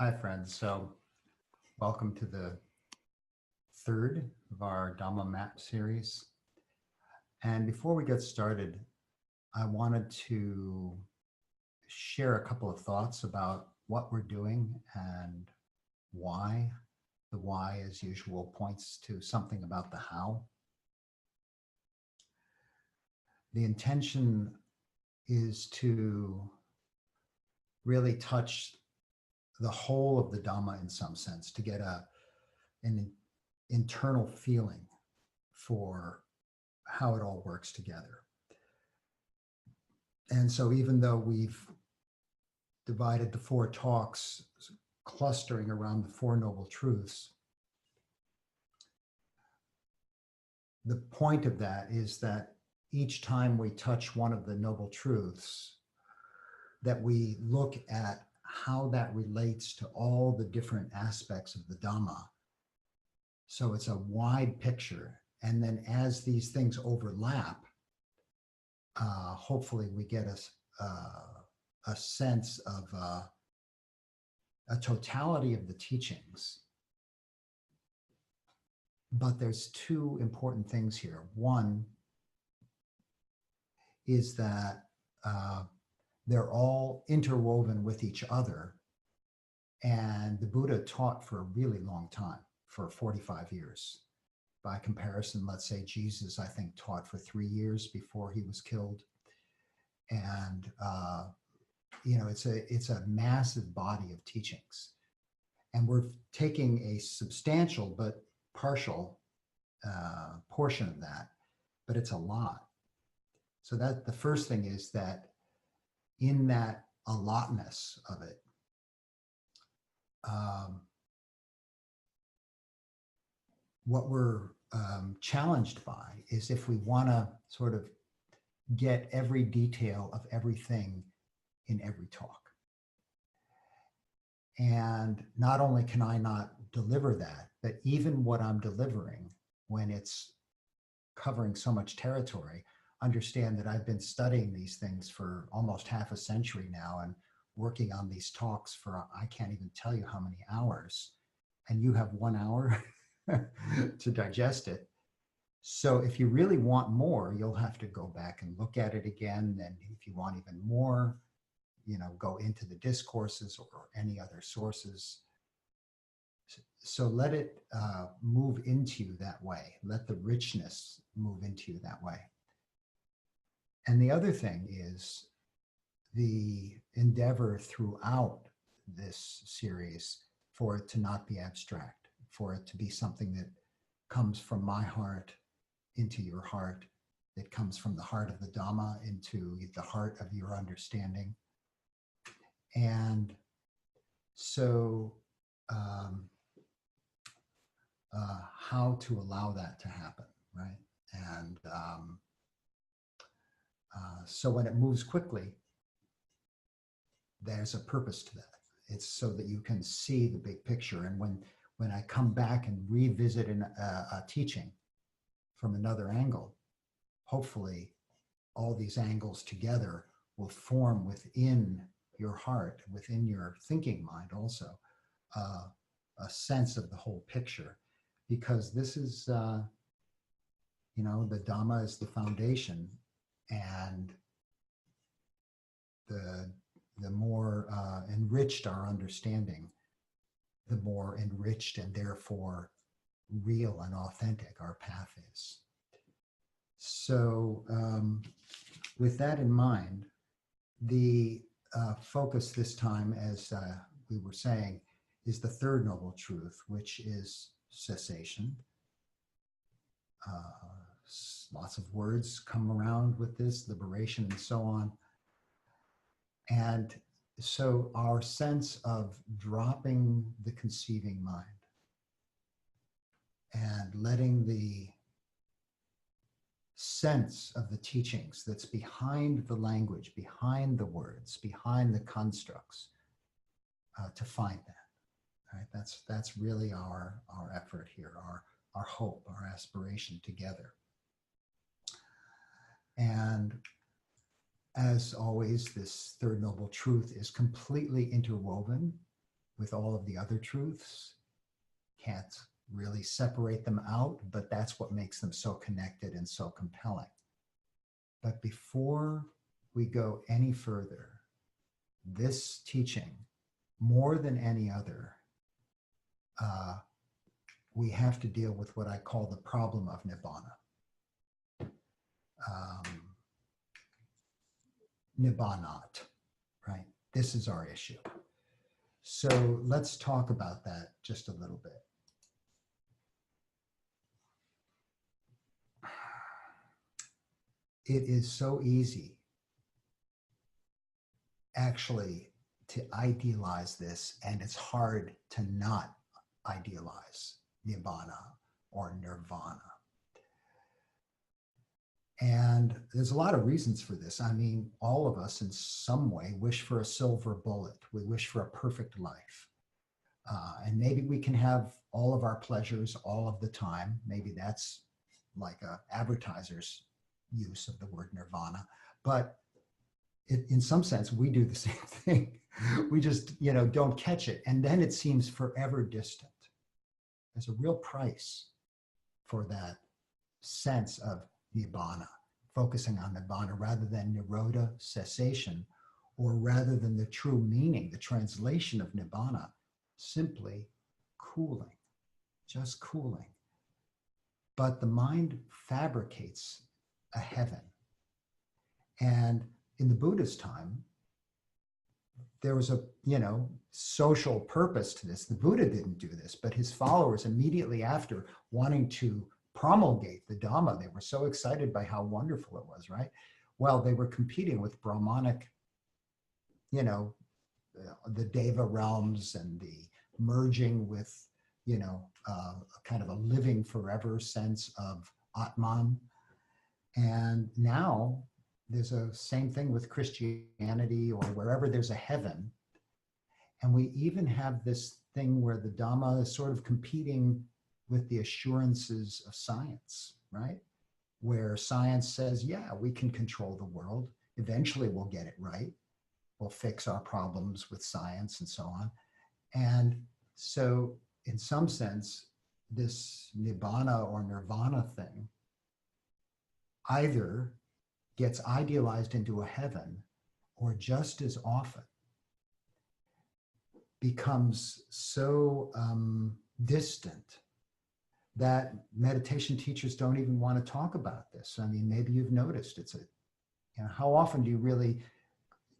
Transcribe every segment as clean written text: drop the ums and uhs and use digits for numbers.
Hi, friends. So, welcome to the third of our Dhamma Map series. And before we get started, I wanted to share a couple of thoughts about what we're doing and why. The why, as usual, points to something about the how. The intention is to really touch the whole of the Dhamma in some sense, to get an internal feeling for how it all works together. And so even though we've divided the four talks clustering around the Four Noble Truths, the point of that is that each time we touch one of the Noble Truths, that we look at how that relates to all the different aspects of the Dhamma. So it's a wide picture. And then as these things overlap, hopefully we get a sense of a totality of the teachings. But there's two important things here. One is that they're all interwoven with each other. And the Buddha taught for a really long time, for 45 years. By comparison, let's say Jesus, I think, taught for 3 years before he was killed. And, it's a massive body of teachings. And we're taking a substantial but partial portion of that, but it's a lot. So that the first thing is that in that allotness of it, what we're challenged by is if we want to sort of get every detail of everything in every talk. And not only can I not deliver that, but even what I'm delivering, when it's covering so much territory, understand that I've been studying these things for almost half a century now and working on these talks for, I can't even tell you how many hours, and you have 1 hour to digest it. So if you really want more, you'll have to go back and look at it again. And if you want even more, go into the discourses or any other sources. So let it move into you that way. Let the richness move into you that way. And the other thing is the endeavor throughout this series for it to not be abstract, for it to be something that comes from my heart into your heart, that comes from the heart of the Dhamma into the heart of your understanding. And so how to allow that to happen, right? And so when it moves quickly, there's a purpose to that. It's so that you can see the big picture. And when I come back and revisit a teaching from another angle, hopefully all these angles together will form within your heart, within your thinking mind also, a sense of the whole picture. Because this is, the Dhamma is the foundation, and the more enriched our understanding, the more enriched and therefore real and authentic our path is. So with that in mind, the focus this time, as we were saying, is the third noble truth, which is cessation. Lots of words come around with this, liberation and so on. And so our sense of dropping the conceiving mind and letting the sense of the teachings that's behind the language, behind the words, behind the constructs, to find that, right? That's really our effort here, our hope, our aspiration together. And as always, this third noble truth is completely interwoven with all of the other truths. Can't really separate them out, but that's what makes them so connected and so compelling. But before we go any further, this teaching, more than any other, we have to deal with what I call the problem of nibbana. Nibbanat, right? This is our issue. So let's talk about that just a little bit. It is so easy, actually, to idealize this, and it's hard to not idealize nibbana or nirvana. And there's a lot of reasons for this. I mean, all of us in some way wish for a silver bullet. We wish for a perfect life. And maybe we can have all of our pleasures all of the time. Maybe that's like an advertiser's use of the word nirvana. But in some sense, we do the same thing. We just, don't catch it. And then it seems forever distant. There's a real price for that sense of nibbana, focusing on nibbana rather than nirodha, cessation, or rather than the true meaning, the translation of nibbana, simply cooling, just cooling. But the mind fabricates a heaven. And in the Buddha's time, there was a, social purpose to this. The Buddha didn't do this, but his followers immediately after, wanting to promulgate the Dhamma, they were so excited by how wonderful it was, right? Well, they were competing with Brahmanic, the Deva realms and the merging with, kind of a living forever sense of Atman. And now there's a same thing with Christianity or wherever there's a heaven. And we even have this thing where the Dhamma is sort of competing with the assurances of science, right? Where science says, yeah, we can control the world. Eventually we'll get it right. We'll fix our problems with science and so on. And so in some sense, this nibbana or nirvana thing either gets idealized into a heaven or just as often becomes so distant that meditation teachers don't even want to talk about this. I mean, maybe you've noticed how often do you really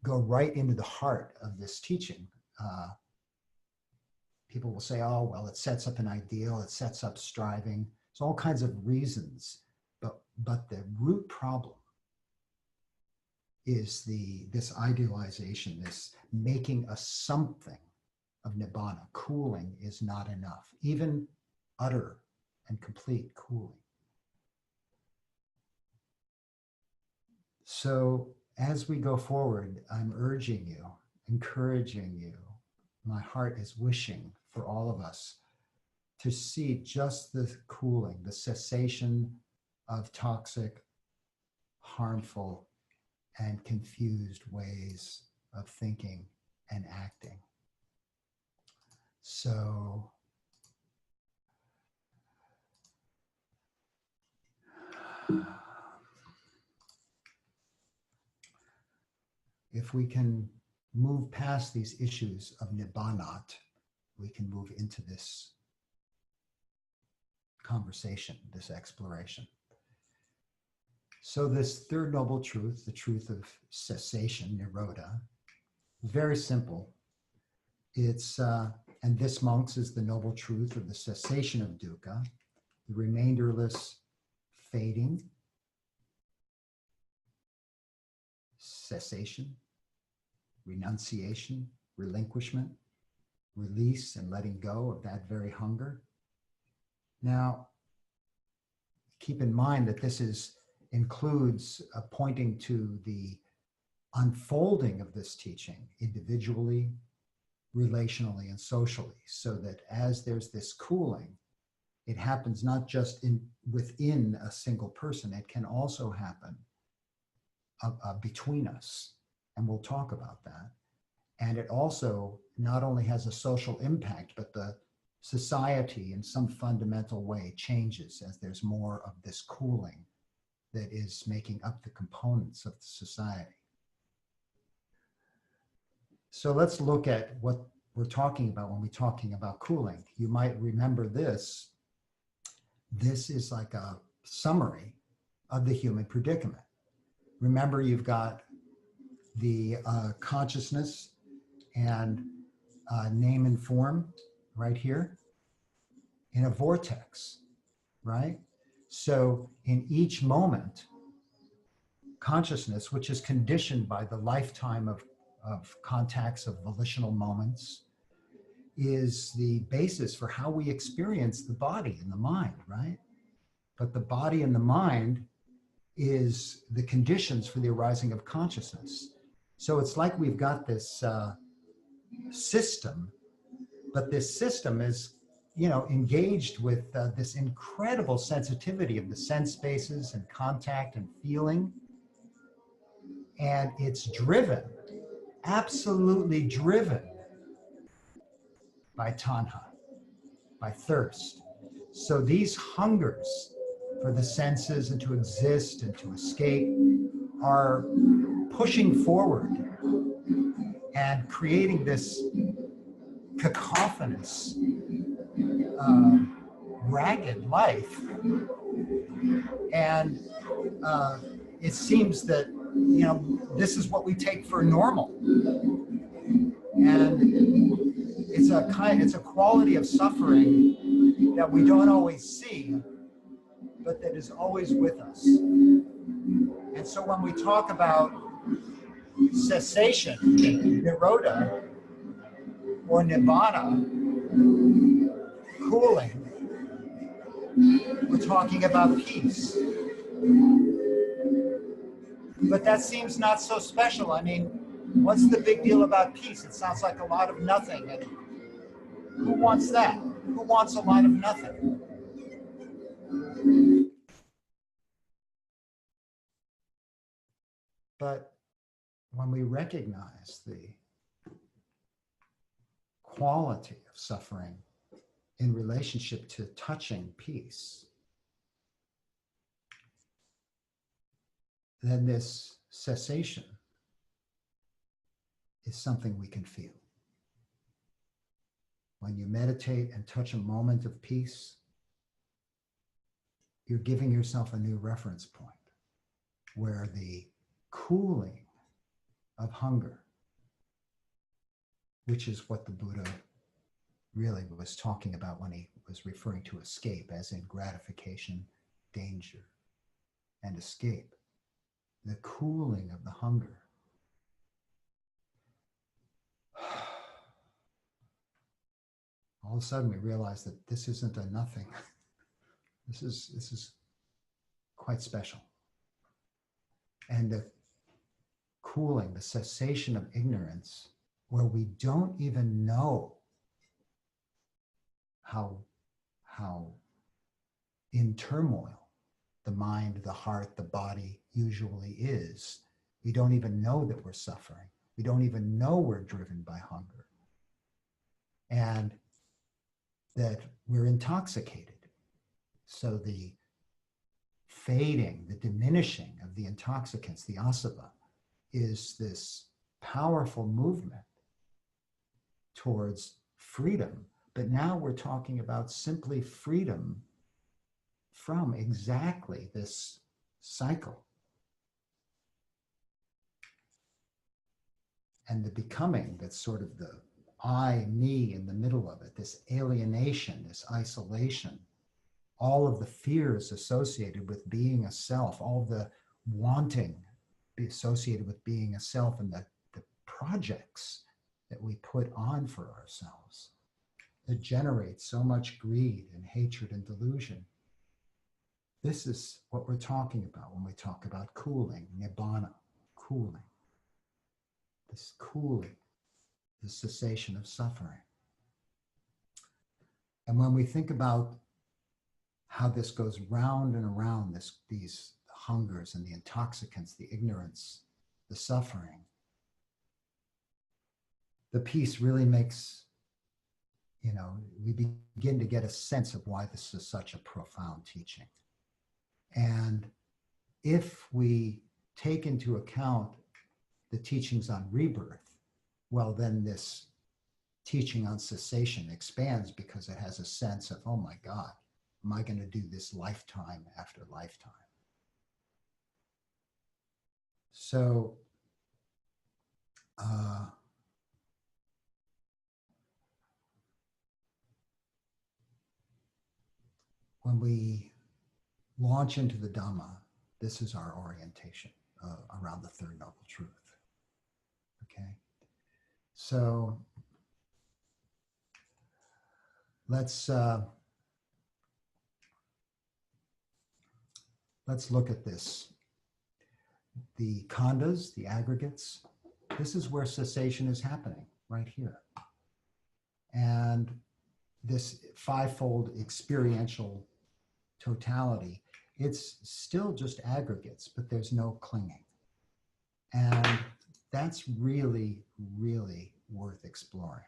go right into the heart of this teaching? People will say, oh, well, it sets up an ideal, it sets up striving. There's all kinds of reasons, but the root problem is this idealization, this making a something of nibbana. Cooling is not enough, even utter and complete cooling. So as we go forward, I'm urging you, encouraging you, my heart is wishing for all of us to see just the cooling, the cessation of toxic, harmful, and confused ways of thinking and acting. So if we can move past these issues of nibbanat, we can move into this conversation, this exploration. So this third noble truth, the truth of cessation, nirodha, very simple. It's, and this, monks, is the noble truth of the cessation of dukkha, the remainderless fading, cessation, renunciation, relinquishment, release and letting go of that very hunger. Now, keep in mind that this includes pointing to the unfolding of this teaching individually, relationally, and socially, so that as there's this cooling, it happens not just within a single person, it can also happen between us, and we'll talk about that. And it also not only has a social impact, but the society in some fundamental way changes as there's more of this cooling that is making up the components of the society. So let's look at what we're talking about when we're talking about cooling. You might remember this. This is like a summary of the human predicament. Remember, you've got the consciousness and name and form right here in a vortex, right? So in each moment, consciousness, which is conditioned by the lifetime of contacts of volitional moments, is the basis for how we experience the body and the mind, right? But the body and the mind is the conditions for the arising of consciousness. So it's like we've got this system, but this system is, engaged with this incredible sensitivity of the sense spaces and contact and feeling. And it's driven, absolutely driven by tanha, by thirst. So these hungers for the senses and to exist and to escape are pushing forward and creating this cacophonous, ragged life. And it seems that, this is what we take for normal. And it's a quality of suffering that we don't always see, but that is always with us. And so when we talk about cessation, nirodha, or nibbana, cooling, we're talking about peace. But that seems not so special. I mean, what's the big deal about peace? It sounds like a lot of nothing. And who wants that? Who wants a lot of nothing? But when we recognize the quality of suffering in relationship to touching peace, then this cessation is something we can feel. When you meditate and touch a moment of peace, you're giving yourself a new reference point where the cooling of hunger, which is what the Buddha really was talking about when he was referring to escape, as in gratification, danger, and escape. The cooling of the hunger. All of a sudden we realize that this isn't a nothing. This is quite special. And the cooling, the cessation of ignorance, where we don't even know how in turmoil the mind, the heart, the body usually is. We don't even know that we're suffering. We don't even know we're driven by hunger. And that we're intoxicated. So the fading, the diminishing of the intoxicants, the asava, is this powerful movement towards freedom. But now we're talking about simply freedom from exactly this cycle. And the becoming that's sort of the I, me in the middle of it, this alienation, this isolation, all of the fears associated with being a self, all the wanting associated with being a self, and the projects that we put on for ourselves that generate so much greed and hatred and delusion. This is what we're talking about when we talk about cooling, nibbana, cooling. This cooling, the cessation of suffering. And when we think about how this goes round and around, these hungers and the intoxicants, the ignorance, the suffering, the piece really makes, we begin to get a sense of why this is such a profound teaching. And if we take into account the teachings on rebirth, well, then this teaching on cessation expands because it has a sense of, oh my God, am I going to do this lifetime after lifetime? So, when we launch into the Dhamma, this is our orientation around the Third Noble Truth. Okay? So, let's look at this. The khandhas, the aggregates, this is where cessation is happening, right here. And this fivefold experiential totality, it's still just aggregates, but there's no clinging. And that's really, really worth exploring.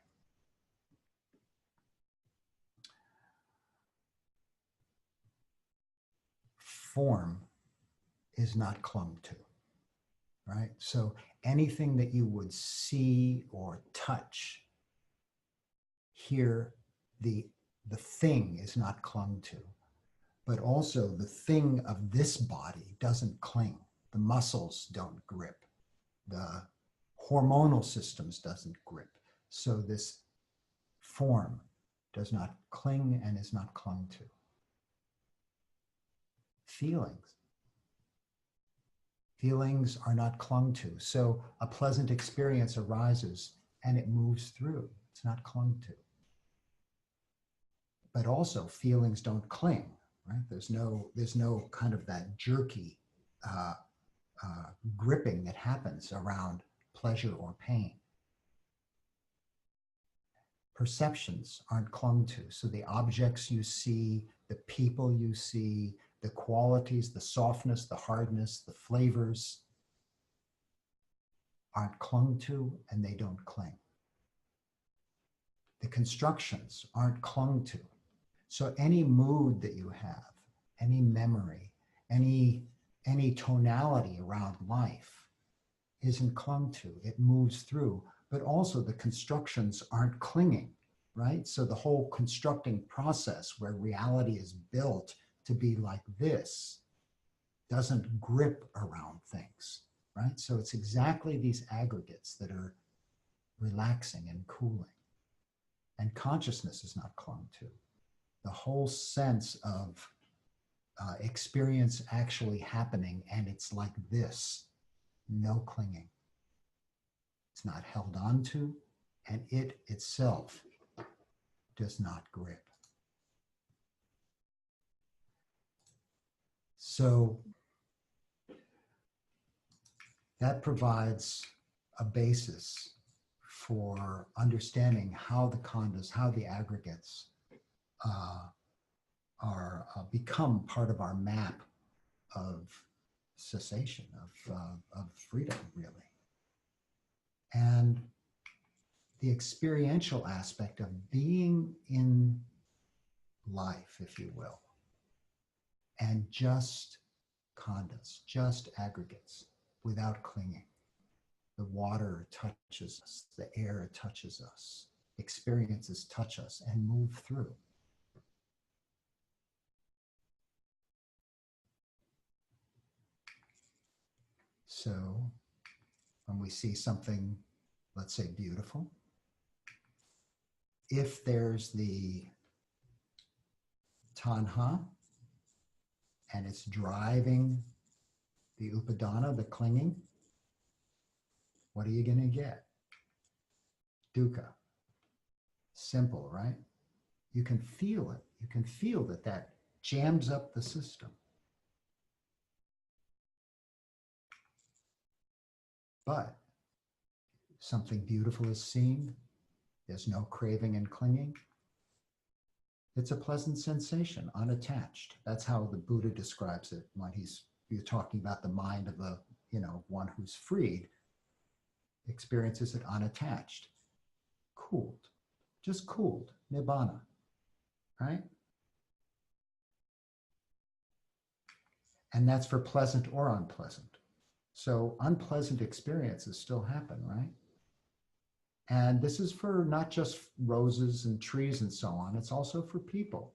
Form is not clung to, right? So anything that you would see or touch, here, the thing is not clung to, but also the thing of this body doesn't cling. The muscles don't grip. The hormonal systems doesn't grip. So this form does not cling and is not clung to. Feelings are not clung to. So a pleasant experience arises and it moves through. It's not clung to. But also feelings don't cling, right? There's no kind of that jerky gripping that happens around pleasure or pain. Perceptions aren't clung to. So the objects you see, the people you see, the qualities, the softness, the hardness, the flavors aren't clung to, and they don't cling. The constructions aren't clung to. So any mood that you have, any memory, any tonality around life isn't clung to. It moves through, but also the constructions aren't clinging, right? So the whole constructing process where reality is built to be like this doesn't grip around things, right? So it's exactly these aggregates that are relaxing and cooling. And consciousness is not clung to. The whole sense of experience actually happening, and it's like this, no clinging. It's not held on to, and it itself does not grip. So that provides a basis for understanding how the khandhas, how the aggregates are become part of our map of cessation, of freedom, really. And the experiential aspect of being in life, if you will, and just khandhas, just aggregates, without clinging. The water touches us, the air touches us, experiences touch us and move through. So when we see something, let's say beautiful, if there's the tanha and it's driving the upadana, the clinging, what are you going to get? Dukkha. Simple, right? You can feel it. You can feel that jams up the system. But something beautiful is seen. There's no craving and clinging. It's a pleasant sensation, unattached. That's how the Buddha describes it when you're talking about the mind of one who's freed, experiences it unattached. cooled, just cooled, nibbana, right? And that's for pleasant or unpleasant. So unpleasant experiences still happen, right? And this is for not just roses and trees and so on, it's also for people.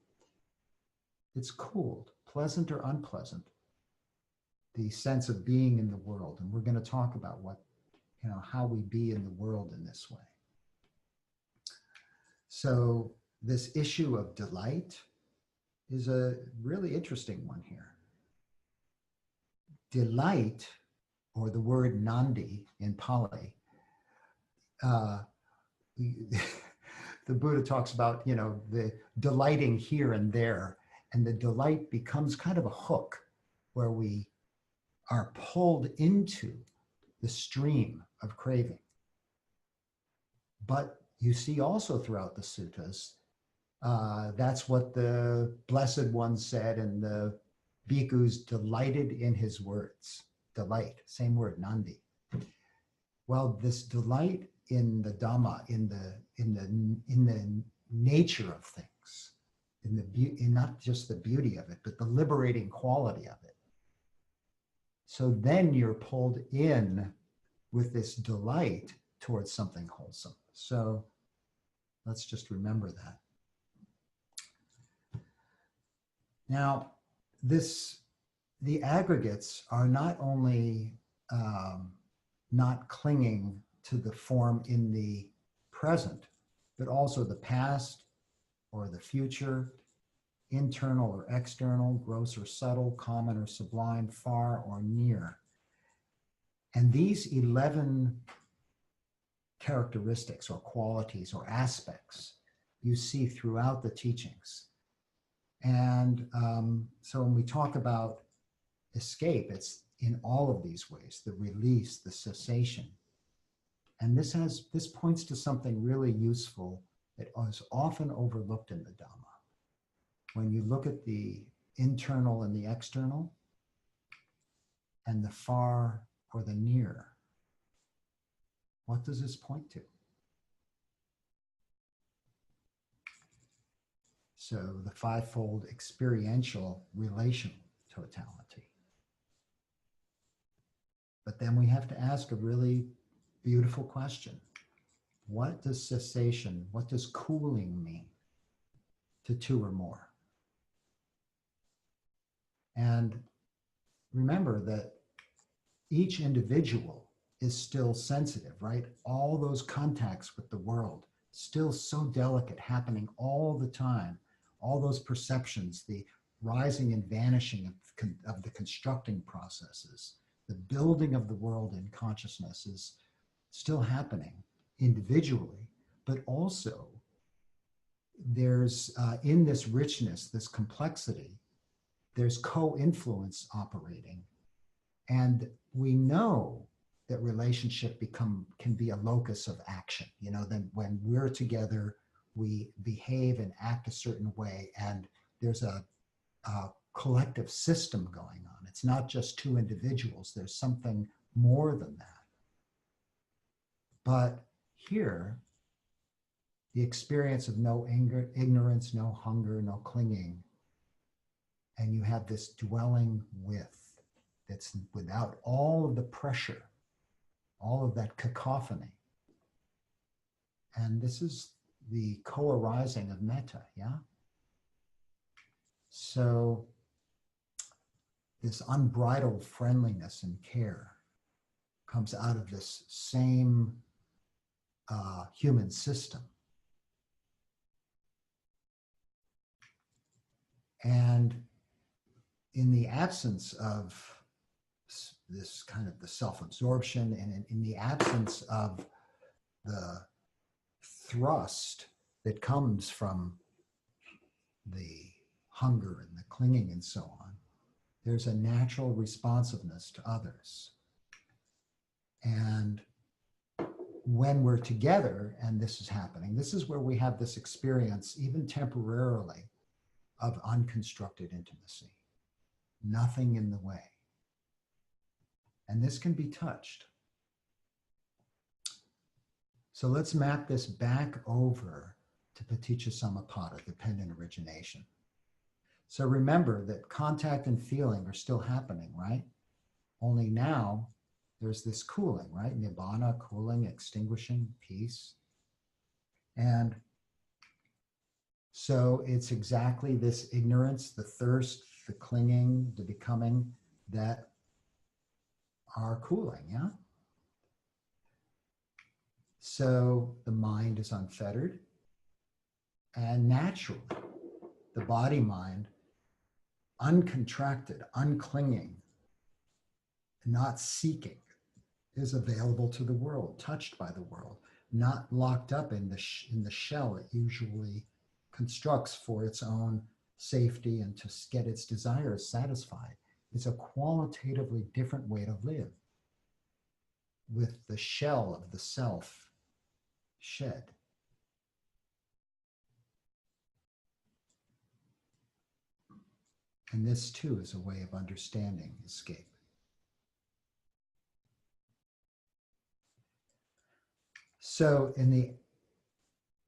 It's cooled, pleasant or unpleasant, the sense of being in the world. And we're going to talk about what, how we be in the world in this way. So this issue of delight is a really interesting one here. Delight, or the word nandi in Pali, the Buddha talks about, the delighting here and there, and the delight becomes kind of a hook where we are pulled into the stream of craving. But you see also throughout the suttas, that's what the Blessed One said, and the bhikkhus delighted in his words. Delight, same word, nandi. Well, this delight in the Dhamma, in the nature of things, in not just the beauty of it, but the liberating quality of it. So then you're pulled in with this delight towards something wholesome. So let's just remember that. Now, the aggregates are not only not clinging to the form in the present, but also the past or the future, internal or external, gross or subtle, common or sublime, far or near. And these 11 characteristics or qualities or aspects you see throughout the teachings. And so when we talk about escape, it's in all of these ways, the release, the cessation. And this points to something really useful that is often overlooked in the Dhamma. When you look at the internal and the external, and the far or the near, what does this point to? So the fivefold experiential relational totality. But then we have to ask a really beautiful question. What does cessation, what does cooling mean to two or more? And remember that each individual is still sensitive, right? All those contacts with the world, still so delicate, happening all the time. All those perceptions, the rising and vanishing of the constructing processes, the building of the world in consciousness is still happening individually, but also there's in this richness, this complexity, there's co-influence operating. And we know that relationship can be a locus of action. Then when we're together, we behave and act a certain way, and there's a collective system going on. It's not just two individuals, there's something more than that. But here, the experience of no anger, ignorance, no hunger, no clinging, and you have this dwelling with, that's without all of the pressure, all of that cacophony. And this is the co-arising of metta, yeah? So this unbridled friendliness and care comes out of this same human system. And in the absence of this kind of the self-absorption, and in the absence of the thrust that comes from the hunger and the clinging and so on, there's a natural responsiveness to others. And when we're together and this is happening, this is where we have this experience, even temporarily, of unconstructed intimacy. Nothing in the way. And this can be touched. So let's map this back over to Paticca Samuppada, dependent origination. So remember that contact and feeling are still happening, right? Only now there's this cooling, right? Nibbana, cooling, extinguishing, peace. And so it's exactly this ignorance, the thirst, the clinging, the becoming that are cooling, yeah? So the mind is unfettered, and naturally, the body mind, uncontracted, unclinging, not seeking, is available to the world, touched by the world, not locked up in the shell it usually constructs for its own safety and to get its desires satisfied. It's a qualitatively different way to live, with the shell of the self shed. And this too is a way of understanding escape. So in the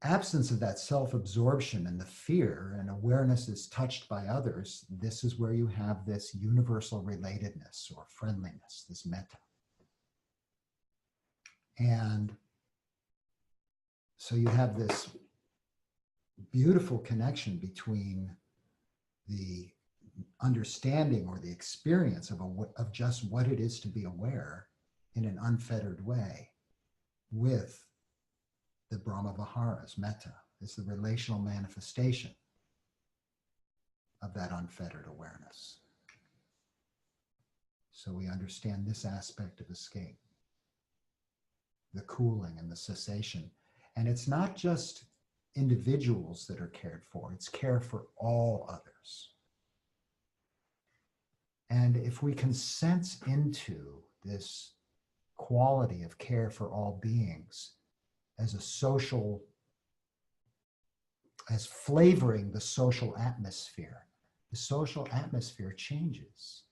absence of that self-absorption and the fear and awareness is touched by others, this is where you have this universal relatedness or friendliness, this metta. And so you have this beautiful connection between the understanding or the experience of just what it is to be aware in an unfettered way with the Brahma Viharas, metta, is the relational manifestation of that unfettered awareness. So we understand this aspect of escape, the cooling and the cessation. And it's not just individuals that are cared for, it's care for all others. And if we can sense into this quality of care for all beings as a social, as flavoring the social atmosphere changes.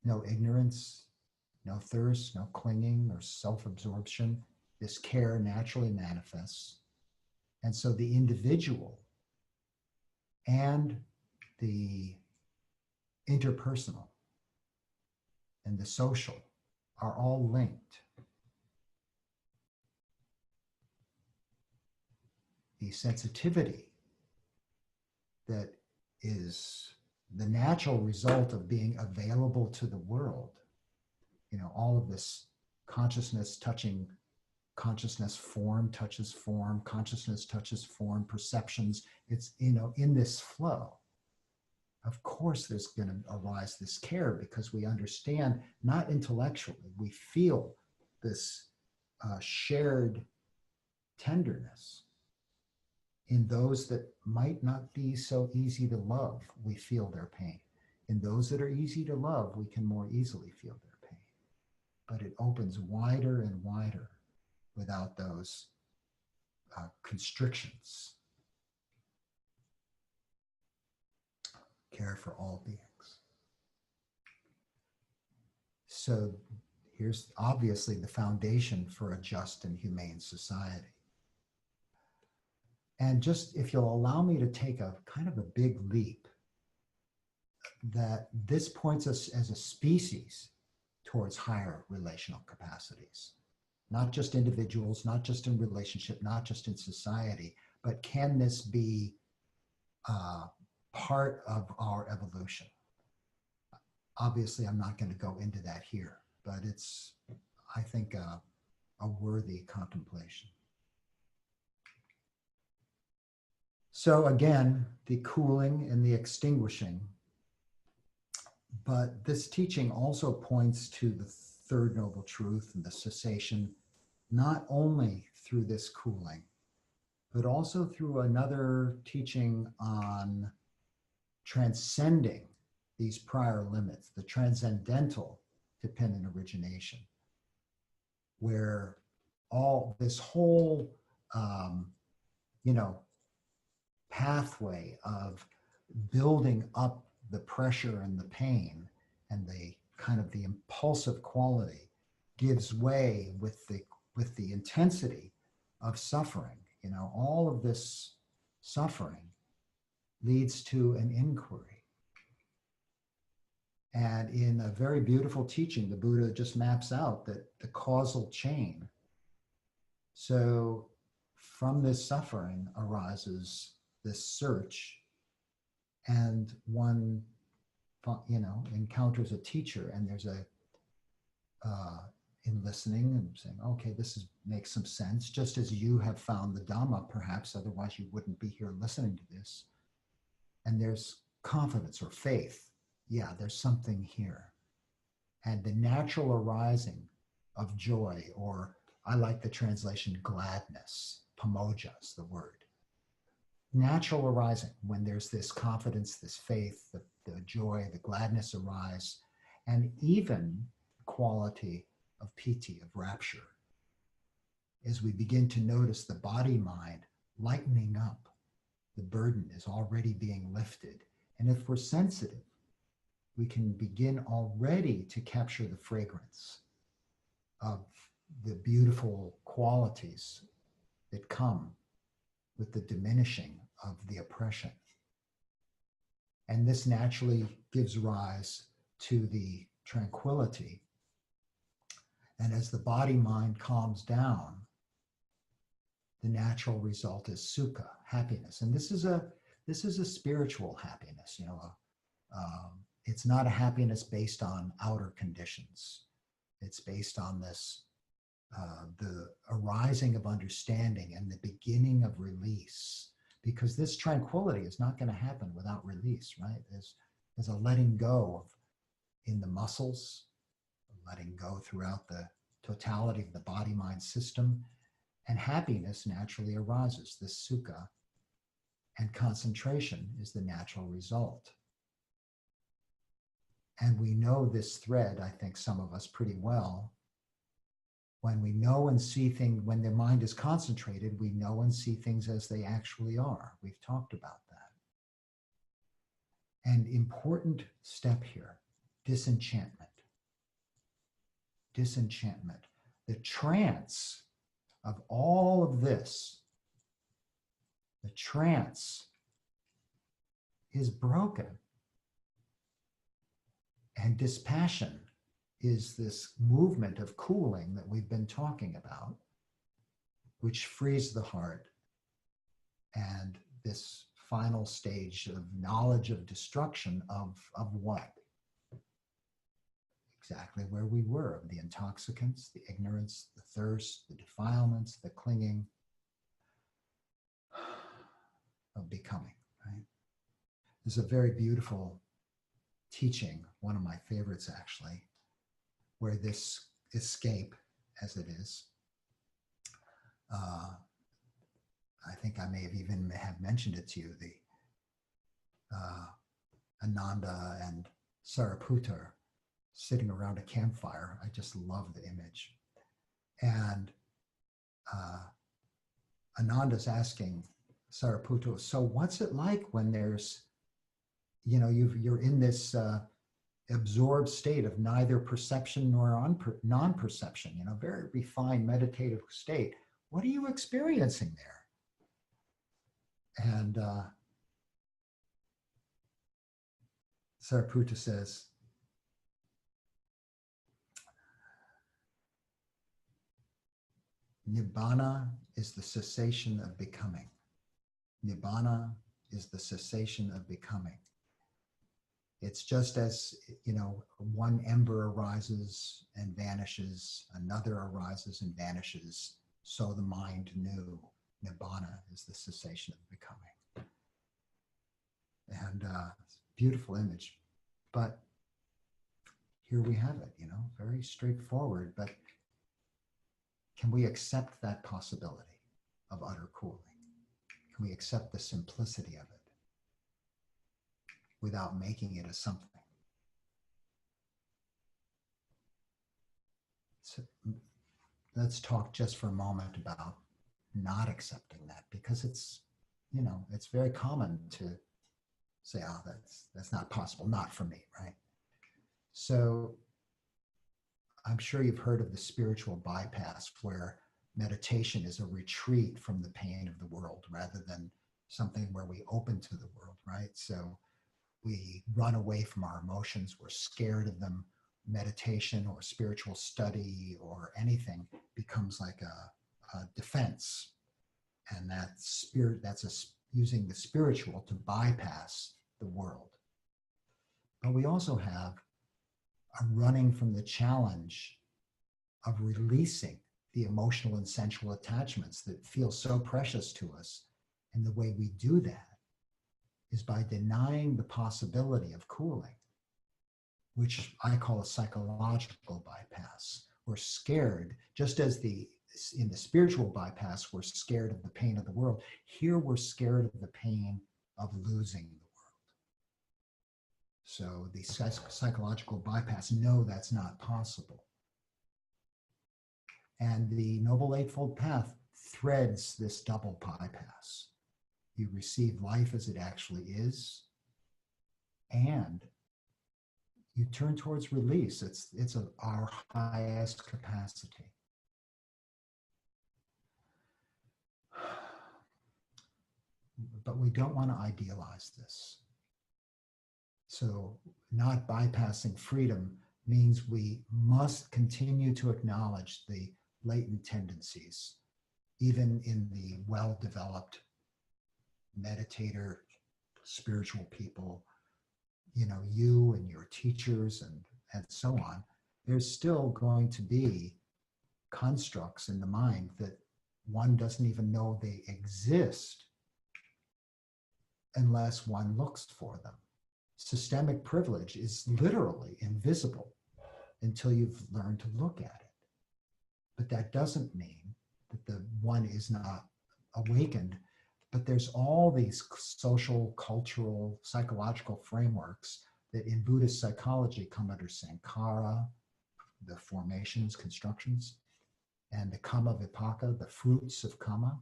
No ignorance, no thirst, no clinging or self-absorption. This care naturally manifests. And so the individual and the interpersonal and the social are all linked. The sensitivity that is the natural result of being available to the world, all of this consciousness touching consciousness, form touches form, consciousness touches form, perceptions, it's, in this flow. Of course, there's going to arise this care because we understand, not intellectually, we feel this shared tenderness in those that might not be so easy to love. We feel their pain. In those that are easy to love, we can more easily feel their pain. But it opens wider and wider without those constrictions. Care for all beings. So here's obviously the foundation for a just and humane society. And just, if you'll allow me to take a kind of a big leap, that this points us as a species towards higher relational capacities. Not just individuals, not just in relationship, not just in society, but can this be part of our evolution? Obviously, I'm not going to go into that here, but it's, I think, a worthy contemplation. So again, the cooling and the extinguishing, but this teaching also points to the third noble truth and the cessation, not only through this cooling, but also through another teaching on transcending these prior limits, the transcendental dependent origination, where all this whole, pathway of building up the pressure and the pain and the kind of the impulsive quality gives way with the intensity of suffering. You know, all of this suffering leads to an inquiry. And in a very beautiful teaching, the Buddha just maps out that the causal chain. So from this suffering arises this search, and one, you know, encounters a teacher, and there's a in listening and saying, okay, makes some sense, just as you have found the Dhamma, perhaps, otherwise you wouldn't be here listening to this. And there's confidence or faith. Yeah, there's something here. And the natural arising of joy, or I like the translation gladness, pamoja is the word. Natural arising, when there's this confidence, this faith, the joy, the gladness arise, and even quality of piti, of rapture, as we begin to notice the body-mind lightening up, the burden is already being lifted. And if we're sensitive, we can begin already to capture the fragrance of the beautiful qualities that come with the diminishing of the oppression. And this naturally gives rise to the tranquility. And as the body-mind calms down, the natural result is sukha, happiness. And this is a spiritual happiness. You know, it's not a happiness based on outer conditions. It's based on this, the arising of understanding and the beginning of release. Because this tranquility is not going to happen without release, right? There's a letting go of, in the muscles, letting go throughout the totality of the body-mind system, and happiness naturally arises, this sukha, and concentration is the natural result. And we know this thread, I think some of us pretty well. When we know and see things, when the mind is concentrated, we know and see things as they actually are. We've talked about that. And important step here, disenchantment. Disenchantment. The trance of all of this, the trance is broken. And dispassion is this movement of cooling that we've been talking about, which frees the heart. And this final stage of knowledge of destruction of what? Exactly where we were, of the intoxicants, the ignorance, the thirst, the defilements, the clinging, of becoming, right? There's a very beautiful teaching, one of my favorites actually, where this escape, as it is, I think I may have even have mentioned it to you, the Ananda and Sariputta sitting around a campfire. I just love the image. And Ananda's asking Sariputta, so what's it like when there's, you know, you're in this absorbed state of neither perception nor non-perception, you know, very refined meditative state. What are you experiencing there? And Sariputta says, Nibbana is the cessation of becoming. Nibbana is the cessation of becoming. It's just as, you know, one ember arises and vanishes, another arises and vanishes, so the mind knew. Nibbana is the cessation of becoming. And beautiful image. But here we have it, you know, very straightforward. But can we accept that possibility of utter cooling? Can we accept the simplicity of it without making it a something? So let's talk just for a moment about not accepting that, because it's, you know, it's very common to say, oh, that's not possible, not for me, right? So I'm sure you've heard of the spiritual bypass, where meditation is a retreat from the pain of the world rather than something where we open to the world, right? So we run away from our emotions, we're scared of them. Meditation or spiritual study or anything becomes like a defense. And using the spiritual to bypass the world. But we also have a running from the challenge of releasing the emotional and sensual attachments that feel so precious to us. And the way we do that is by denying the possibility of cooling, which I call a psychological bypass. We're scared, just as in the spiritual bypass, we're scared of the pain of the world. Here, we're scared of the pain of losing the world. So the psychological bypass, no, that's not possible. And the Noble Eightfold Path threads this double bypass. You receive life as it actually is, and you turn towards release. It's our highest capacity. But we don't want to idealize this. So not bypassing freedom means we must continue to acknowledge the latent tendencies, even in the well-developed meditator, spiritual people, you and your teachers and so on. There's still going to be constructs in the mind that one doesn't even know they exist unless one looks for them. Systemic privilege is literally invisible until you've learned to look at it. But that doesn't mean that the one is not awakened. But there's all these social, cultural, psychological frameworks that in Buddhist psychology come under sankhara, the formations, constructions, and the kamma vipaka, the fruits of kamma.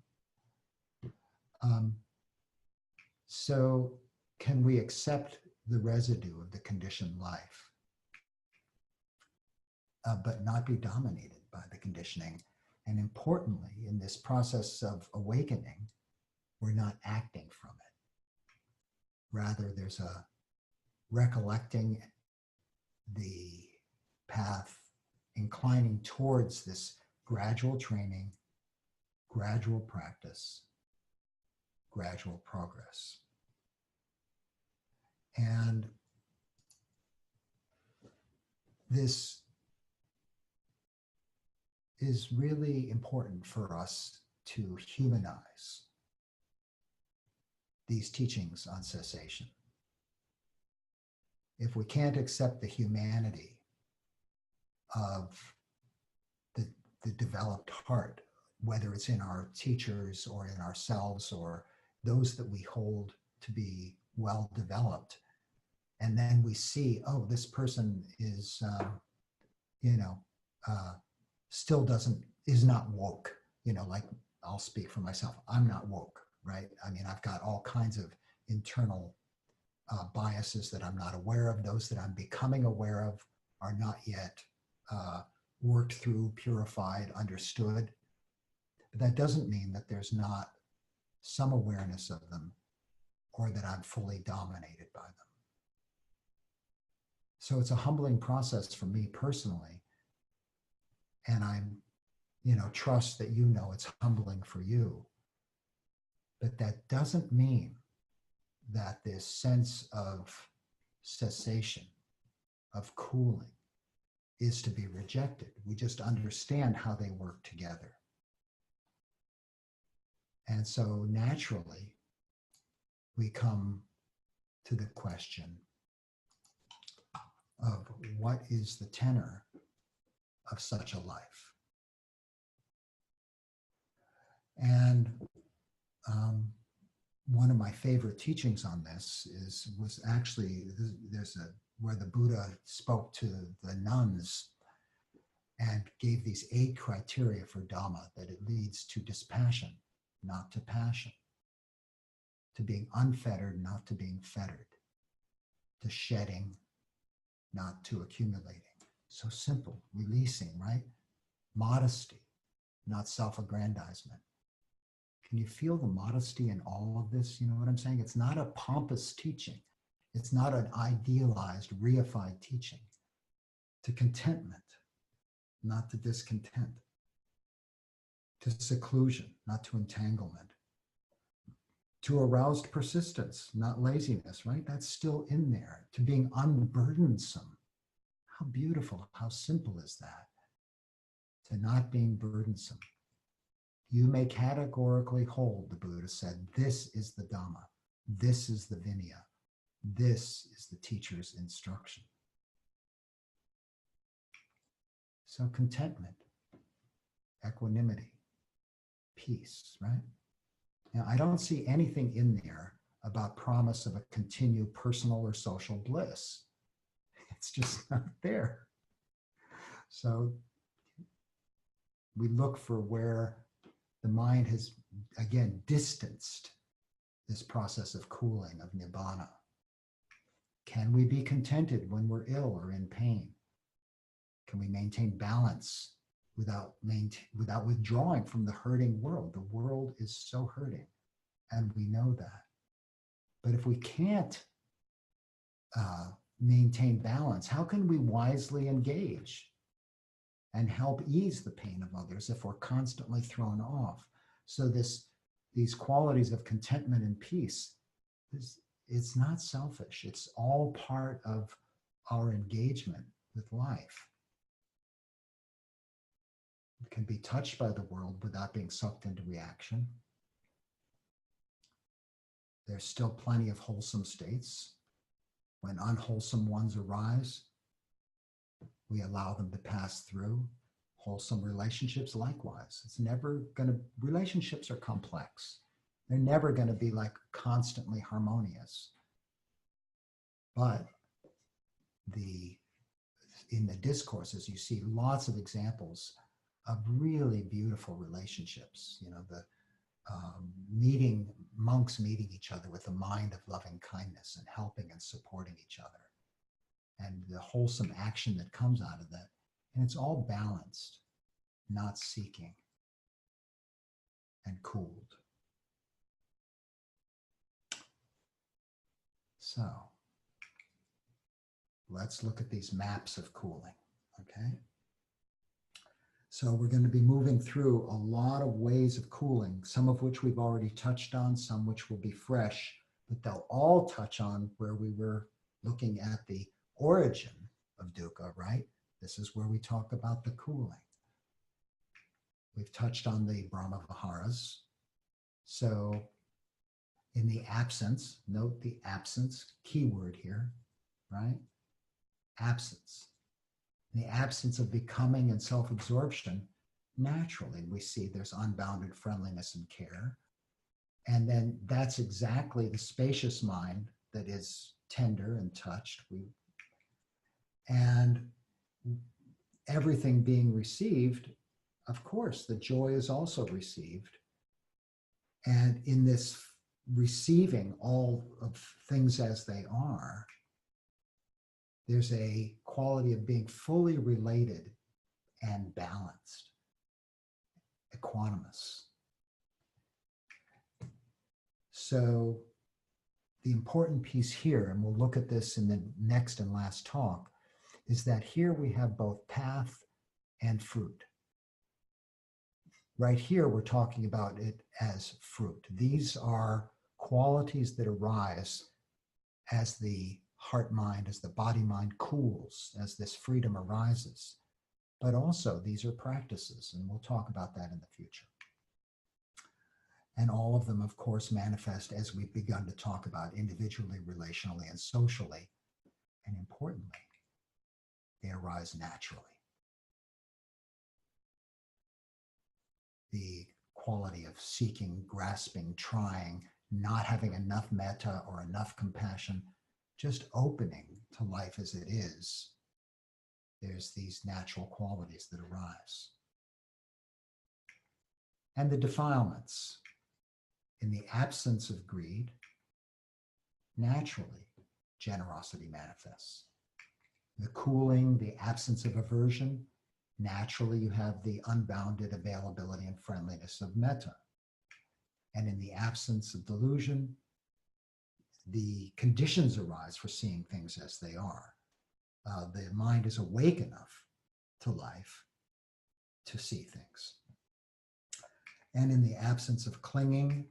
So can we accept the residue of the conditioned life, but not be dominated by the conditioning? And importantly, in this process of awakening, we're not acting from it. Rather, there's a recollecting the path, inclining towards this gradual training, gradual practice, gradual progress. And this is really important for us to humanize these teachings on cessation. If we can't accept the humanity of the developed heart, whether it's in our teachers or in ourselves or those that we hold to be well developed, and then we see, oh, this person is, still is not woke. Like I'll speak for myself. I'm not woke, right? I mean, I've got all kinds of internal biases that I'm not aware of. Those that I'm becoming aware of are not yet worked through, purified, understood. But that doesn't mean that there's not some awareness of them or that I'm fully dominated by them. So it's a humbling process for me personally. And I'm, trust that it's humbling for you. But that doesn't mean that this sense of cessation, of cooling, is to be rejected. We just understand how they work together. And so naturally, we come to the question of what is the tenor of such a life? And one of my favorite teachings on this was actually where the Buddha spoke to the nuns and gave these 8 criteria for Dhamma, that it leads to dispassion, not to passion, to being unfettered, not to being fettered, to shedding, not to accumulating. So simple, releasing, right? Modesty, not self-aggrandizement. Can you feel the modesty in all of this? You know what I'm saying? It's not a pompous teaching. It's not an idealized, reified teaching. To contentment, not to discontent. To seclusion, not to entanglement. To aroused persistence, not laziness, right? That's still in there. To being unburdensome. How beautiful, how simple is that? To not being burdensome. You may categorically hold, the Buddha said, this is the Dhamma, this is the Vinaya, this is the teacher's instruction. So contentment, equanimity, peace, right? Now, I don't see anything in there about promise of a continued personal or social bliss. It's just not there. So we look for where the mind has, again, distanced this process of cooling, of nibbana. Can we be contented when we're ill or in pain? Can we maintain balance without withdrawing from the hurting world? The world is so hurting, and we know that. But if we can't maintain balance, how can we wisely engage and help ease the pain of others if we're constantly thrown off? So these qualities of contentment and peace, it's not selfish. It's all part of our engagement with life. We can be touched by the world without being sucked into reaction. There's still plenty of wholesome states. When unwholesome ones arise, we allow them to pass through. Wholesome relationships, likewise. It's never going to, relationships are complex. They're never going to be like constantly harmonious. But in the discourses, you see lots of examples of really beautiful relationships. You know, the monks meeting each other with a mind of loving kindness and helping and supporting each other, and the wholesome action that comes out of that. And it's all balanced, not seeking, and cooled. So let's look at these maps of cooling, okay? So we're going to be moving through a lot of ways of cooling, some of which we've already touched on, some which will be fresh, but they'll all touch on where we were looking at the origin of dukkha, right? This is where we talk about the cooling. We've touched on the Brahma Viharas. So in the absence, note the absence, keyword here, right? Absence. In the absence of becoming and self-absorption, naturally we see there's unbounded friendliness and care. And then that's exactly the spacious mind that is tender and touched. And everything being received, of course, the joy is also received. And in this receiving all of things as they are, there's a quality of being fully related and balanced, equanimous. So the important piece here, and we'll look at this in the next and last talk, is that here we have both path and fruit. Right here, we're talking about it as fruit. These are qualities that arise as the heart-mind, as the body-mind cools, as this freedom arises. But also, these are practices, and we'll talk about that in the future. And all of them, of course, manifest as we've begun to talk about individually, relationally, and socially. And importantly, they arise naturally. The quality of seeking, grasping, trying, not having enough metta or enough compassion, just opening to life as it is, there's these natural qualities that arise. And the defilements. In the absence of greed, naturally, generosity manifests. the cooling, the absence of aversion, naturally you have the unbounded availability and friendliness of metta. And in the absence of delusion, the conditions arise for seeing things as they are. The mind is awake enough to life to see things. And in the absence of clinging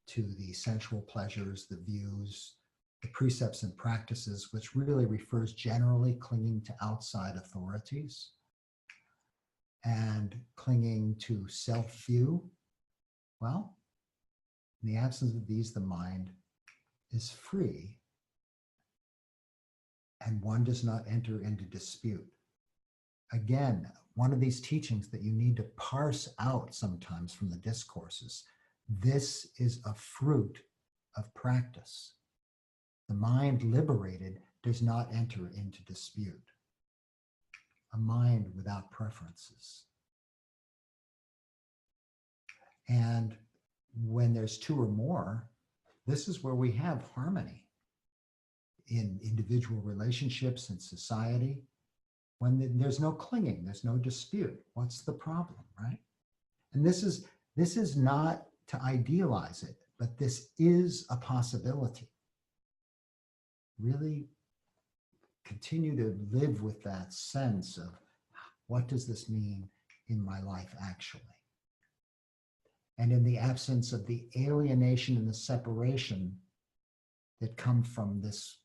to the sensual pleasures, the views, the precepts and practices, which really refers generally clinging to outside authorities and clinging to self-view, well, in the absence of these, the mind is free and one does not enter into dispute. Again, one of these teachings that you need to parse out sometimes from the discourses. This is a fruit of practice. The mind liberated does not enter into dispute. A mind without preferences. And when there's two or more, this is where we have harmony in individual relationships and society. When there's no clinging, there's no dispute. What's the problem, right? And this is not to idealize it, but this is a possibility. Really continue to live with that sense of what does this mean in my life actually? And in the absence of the alienation and the separation that come from this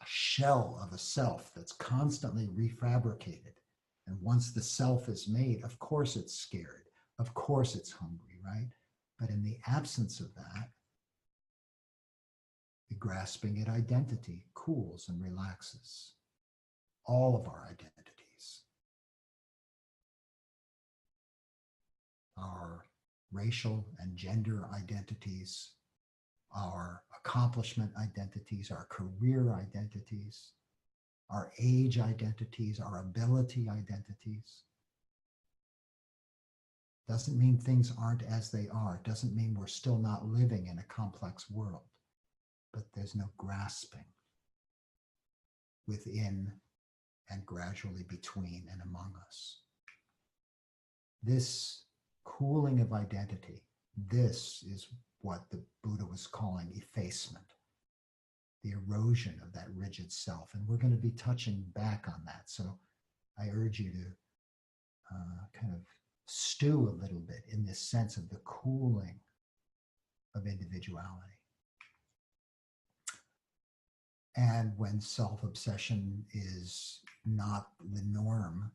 shell of a self that's constantly refabricated. And once the self is made, of course it's scared. Of course it's hungry, right? But in the absence of that, the grasping at identity cools and relaxes. All of our identities. Our racial and gender identities, our accomplishment identities, our career identities, our age identities, our ability identities. Doesn't mean things aren't as they are. Doesn't mean we're still not living in a complex world. But there's no grasping within and gradually between and among us. This cooling of identity, this is what the Buddha was calling effacement, the erosion of that rigid self. And we're going to be touching back on that. So I urge you to kind of stew a little bit in this sense of the cooling of individuality. And when self-obsession is not the norm,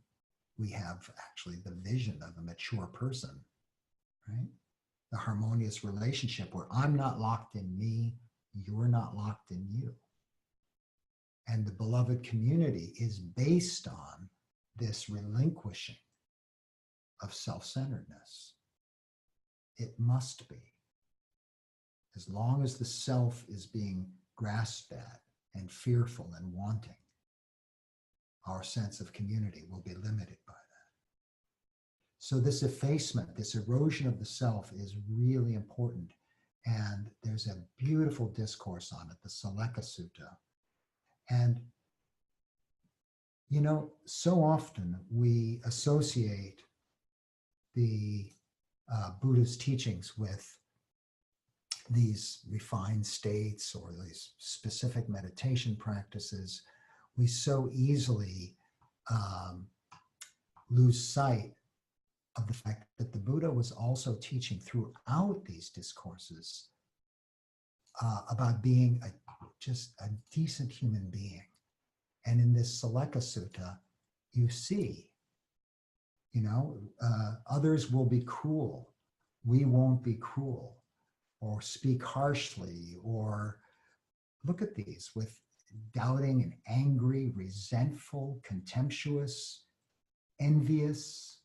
we have actually the vision of a mature person, right? The harmonious relationship where I'm not locked in me, you're not locked in you. And the beloved community is based on this relinquishing of self-centeredness. It must be. As long as the self is being grasped at and fearful and wanting, our sense of community will be limited by that. So this effacement, this erosion of the self is really important. And there's a beautiful discourse on it, the Saleka Sutta. And, you know, so often we associate the Buddha's teachings with these refined states or these specific meditation practices. We so easily lose sight of the fact that the Buddha was also teaching throughout these discourses about being just a decent human being. And in this Saleka Sutta, you see, you know, others will be cruel. We won't be cruel, or speak harshly, or look at these with doubting and angry, resentful, contemptuous, envious,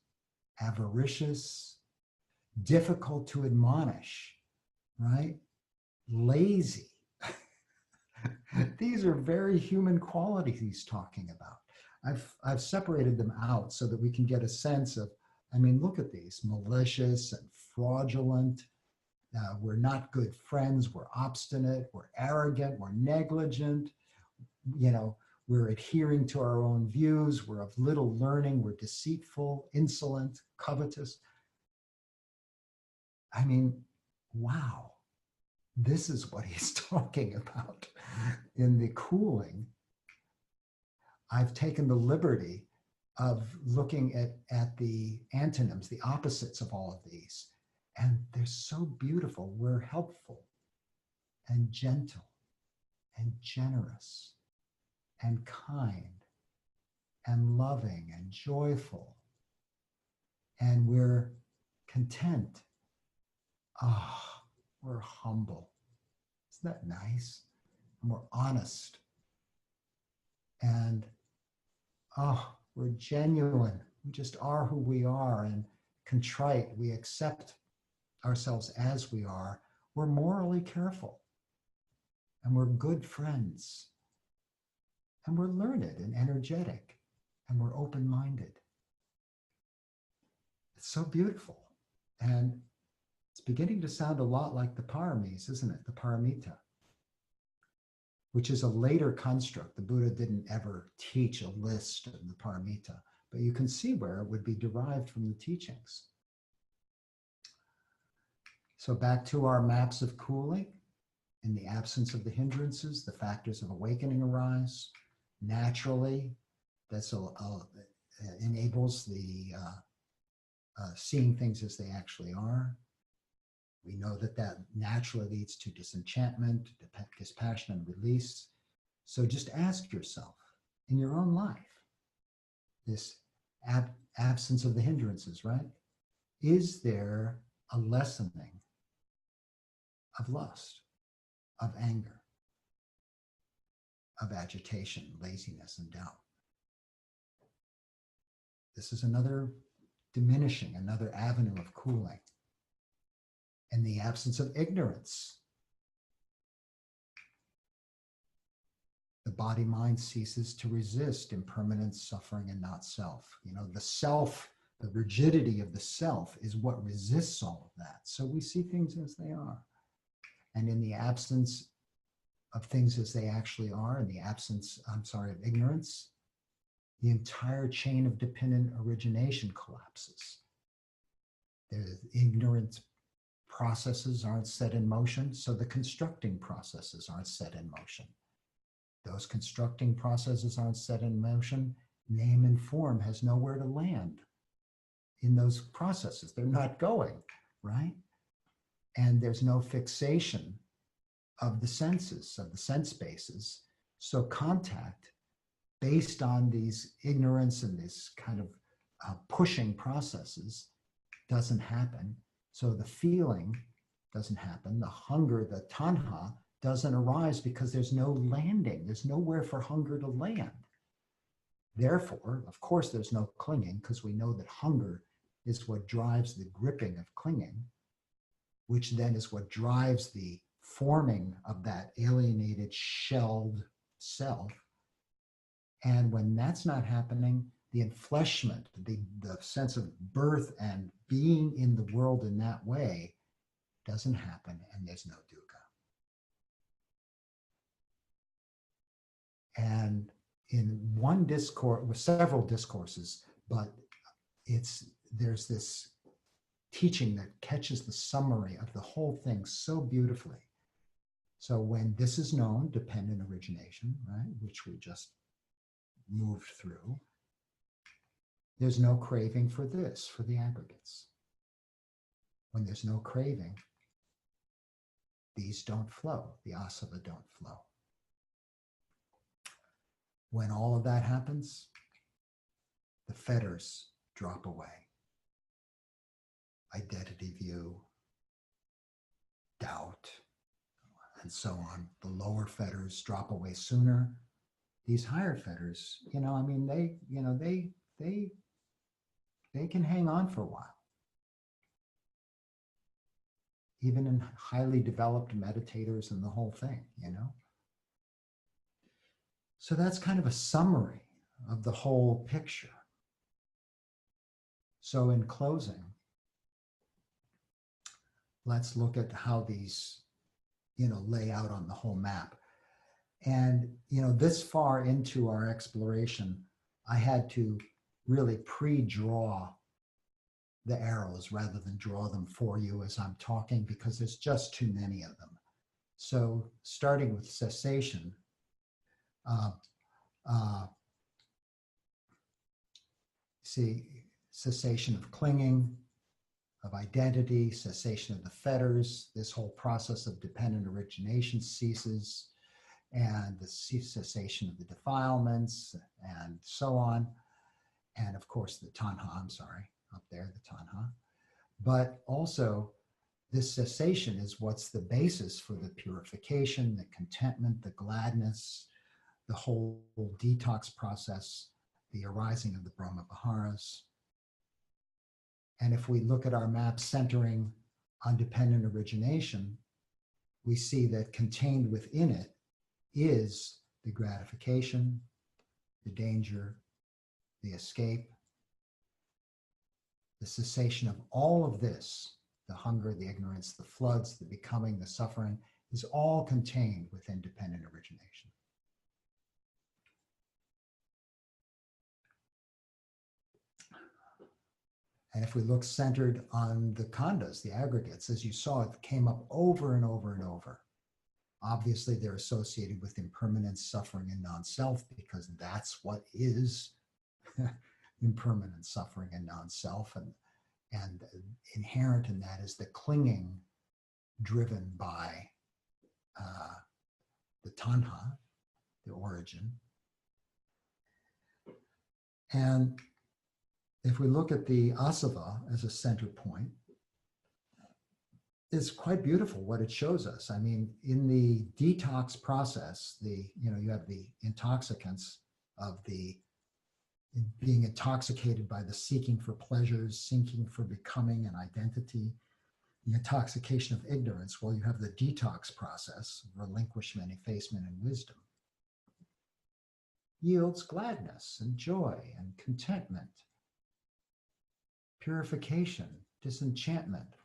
avaricious, difficult to admonish, right? Lazy. These are very human qualities he's talking about. I've separated them out so that we can get a sense of, I mean, look at these, malicious and fraudulent. We're not good friends. We're obstinate. We're arrogant. We're negligent. You know, we're adhering to our own views, we're of little learning, we're deceitful, insolent, covetous. I mean, wow, this is what he's talking about in the cooling. I've taken the liberty of looking at the antonyms, the opposites of all of these, and they're so beautiful. We're helpful and gentle and generous and kind and loving and joyful, and we're content. Ah, oh, we're humble. Isn't that nice? And we're honest. And oh, we're genuine. We just are who we are, and contrite. We accept ourselves as we are. We're morally careful, and we're good friends, and we're learned and energetic, and we're open-minded. It's so beautiful. And it's beginning to sound a lot like the paramis, isn't it? The paramita, which is a later construct. The Buddha didn't ever teach a list of the paramita, but you can see where it would be derived from the teachings. So back to our maps of cooling. In the absence of the hindrances, the factors of awakening arise. Naturally, that enables the seeing things as they actually are. We know that that naturally leads to disenchantment, dispassion, and release. So just ask yourself in your own life, this absence of the hindrances, right? Is there a lessening of lust, of anger, of agitation, laziness, and doubt? This is another diminishing, another avenue of cooling. In the absence of ignorance, the body-mind ceases to resist impermanence, suffering, and not self. You know, the self, the rigidity of the self is what resists all of that. So we see things as they are. And in the absence of things as they actually are, in the absence, of ignorance, the entire chain of dependent origination collapses. There's ignorant processes aren't set in motion, so the constructing processes aren't set in motion. Those constructing processes aren't set in motion. Name and form has nowhere to land in those processes. They're not going, right? And there's no fixation of the senses, of the sense bases. So contact based on these ignorance and this kind of pushing processes doesn't happen. So the feeling doesn't happen. The hunger, the tanha, doesn't arise because there's no landing. There's nowhere for hunger to land. Therefore, of course, there's no clinging, because we know that hunger is what drives the gripping of clinging, which then is what drives the forming of that alienated, shelled self. And when that's not happening, the enfleshment, the sense of birth and being in the world in that way doesn't happen, and there's no dukkha. And in one discourse, with several discourses, but there's this teaching that catches the summary of the whole thing so beautifully. So when this is known, dependent origination, right, which we just moved through, there's no craving for this, for the aggregates. When there's no craving, these don't flow, the asava don't flow. When all of that happens, the fetters drop away. Identity view, doubt, and so on. The lower fetters drop away sooner. These higher fetters, they can hang on for a while. Even in highly developed meditators and the whole thing, So that's kind of a summary of the whole picture. So in closing, let's look at how these, lay out on the whole map. And, this far into our exploration, I had to really pre-draw the arrows rather than draw them for you as I'm talking, because there's just too many of them. So starting with cessation, uh, uh, see, cessation of clinging, of identity, cessation of the fetters, this whole process of dependent origination ceases, and the cessation of the defilements, and so on. And of course, the tanha, I'm sorry, up there, the tanha. But also, this cessation is what's the basis for the purification, the contentment, the gladness, the whole detox process, the arising of the Brahma Viharas. And if we look at our map centering on dependent origination, we see that contained within it is the gratification, the danger, the escape, the cessation of all of this, the hunger, the ignorance, the floods, the becoming, the suffering, is all contained within dependent origination. And if we look centered on the khandhas, the aggregates, as you saw, it came up over and over and over. Obviously, they're associated with impermanence, suffering, and non-self, because that's what is impermanence, suffering, and non-self. And inherent in that is the clinging driven by the tanha, the origin. And if we look at the asava as a center point, it's quite beautiful what it shows us. I mean, in the detox process, you have the intoxicants of the being intoxicated by the seeking for pleasures, seeking for becoming an identity, the intoxication of ignorance. Well, you have the detox process, relinquishment, effacement, and wisdom. Yields gladness and joy and contentment, purification, disenchantment,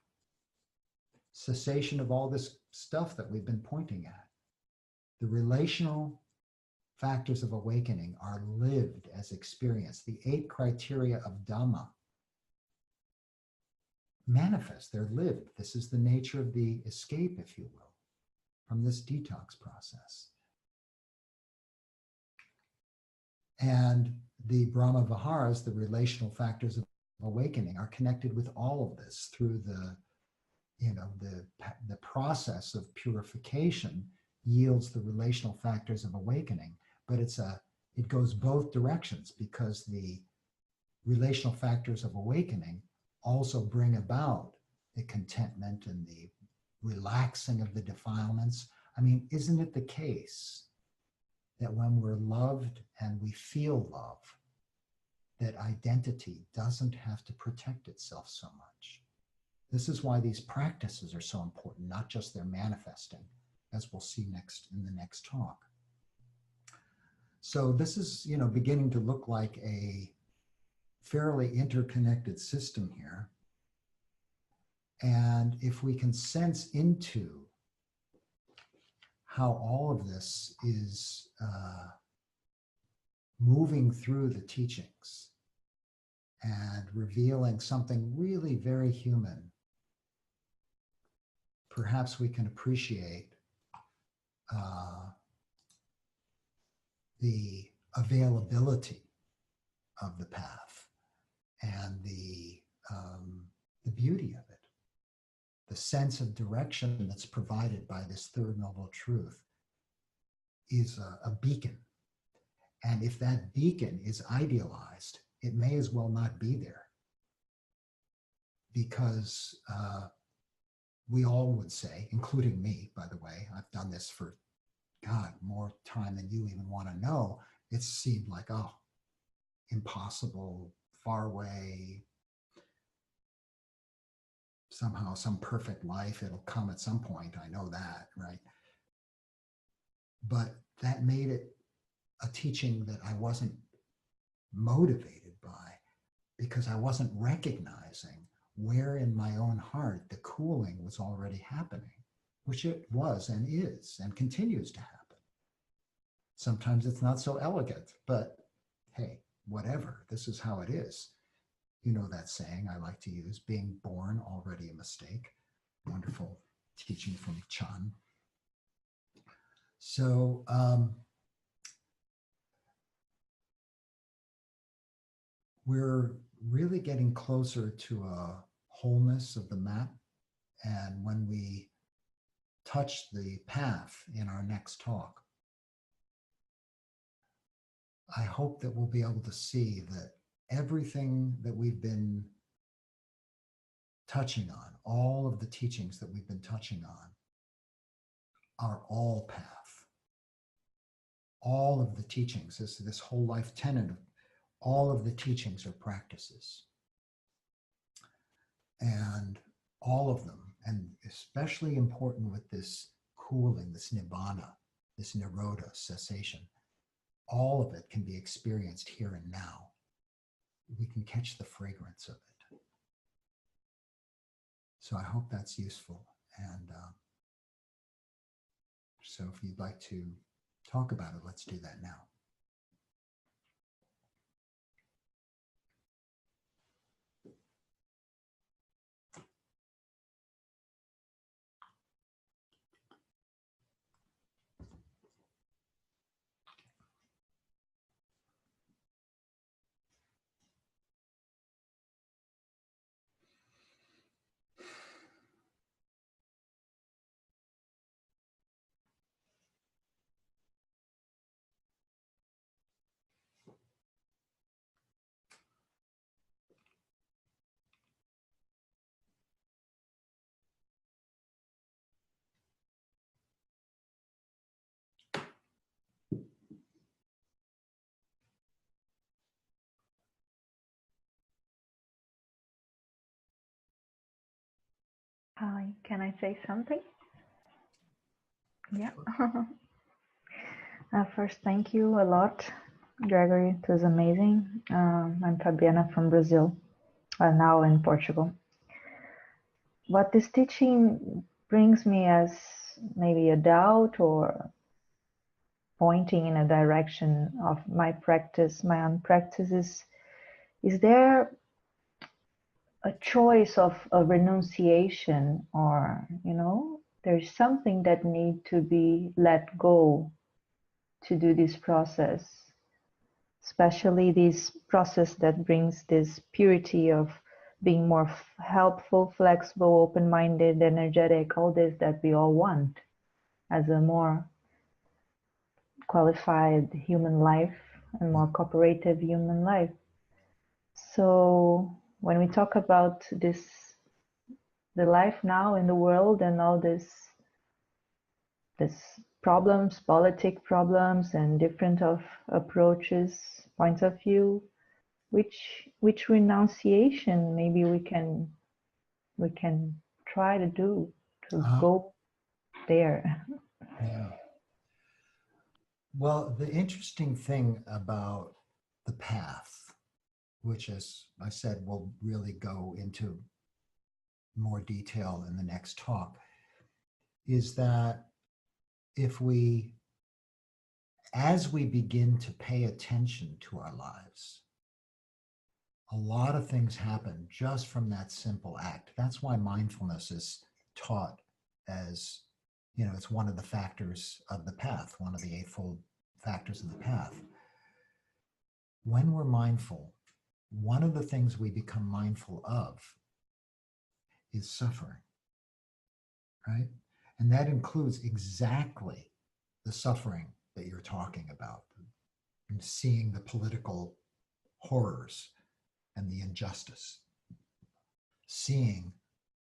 cessation of all this stuff that we've been pointing at. The relational factors of awakening are lived as experience. The 8 criteria of Dhamma manifest, they're lived. This is the nature of the escape, if you will, from this detox process. And the Brahma Viharas, the relational factors of awakening, are connected with all of this through the process of purification yields the relational factors of awakening. But it goes both directions, because the relational factors of awakening also bring about the contentment and the relaxing of the defilements. I mean, isn't it the case that when we're loved and we feel love, that identity doesn't have to protect itself so much? This is why these practices are so important, not just their manifesting, as we'll see next in the next talk. So this is, beginning to look like a fairly interconnected system here. And if we can sense into how all of this is moving through the teachings and revealing something really very human, perhaps we can appreciate the availability of the path and the beauty of it, the sense of direction that's provided by this third noble truth is a beacon. And if that beacon is idealized, it may as well not be there, because we all would say, including me, by the way, I've done this for, God, more time than you even want to know. It seemed like, oh, impossible, far away, somehow some perfect life, it'll come at some point. I know that, right? But that made it a teaching that I wasn't motivated by, because I wasn't recognizing where in my own heart the cooling was already happening, which it was and is and continues to happen. Sometimes it's not so elegant, but hey, whatever. This is how it is. You know that saying I like to use, being born already a mistake. Wonderful teaching from Chan. So we're really getting closer to a wholeness of the map. And when we touch the path in our next talk, I hope that we'll be able to see that everything that we've been touching on, all of the teachings that we've been touching on, are all path. All of the teachings, this whole life tenet of all of the teachings are practices. And all of them, and especially important with this cooling, this nibbana, this nirodha, cessation, all of it can be experienced here and now. We can catch the fragrance of it. So I hope that's useful. And so if you'd like to talk about it, let's do that now. Hi, can I say something? Yeah. First, thank you a lot, Gregory. It was amazing. I'm Fabiana from Brazil, now in Portugal. What this teaching brings me as maybe a doubt or pointing in a direction of my practice, my own practice is there a choice of a renunciation, or, there's something that need to be let go to do this process, especially this process that brings this purity of being more helpful, flexible, open-minded, energetic, all this that we all want as a more qualified human life and more cooperative human life. So when we talk about this, the life now in the world and all this problems, politic problems and different of approaches, points of view, which renunciation maybe we can try to do to go there. Yeah. Well, the interesting thing about the path, which, as I said, we'll really go into more detail in the next talk, is that as we begin to pay attention to our lives, a lot of things happen just from that simple act. That's why mindfulness is taught as, it's one of the factors of the path, one of the eightfold factors of the path. When we're mindful, one of the things we become mindful of is suffering, right? And that includes exactly the suffering that you're talking about, and seeing the political horrors and the injustice, seeing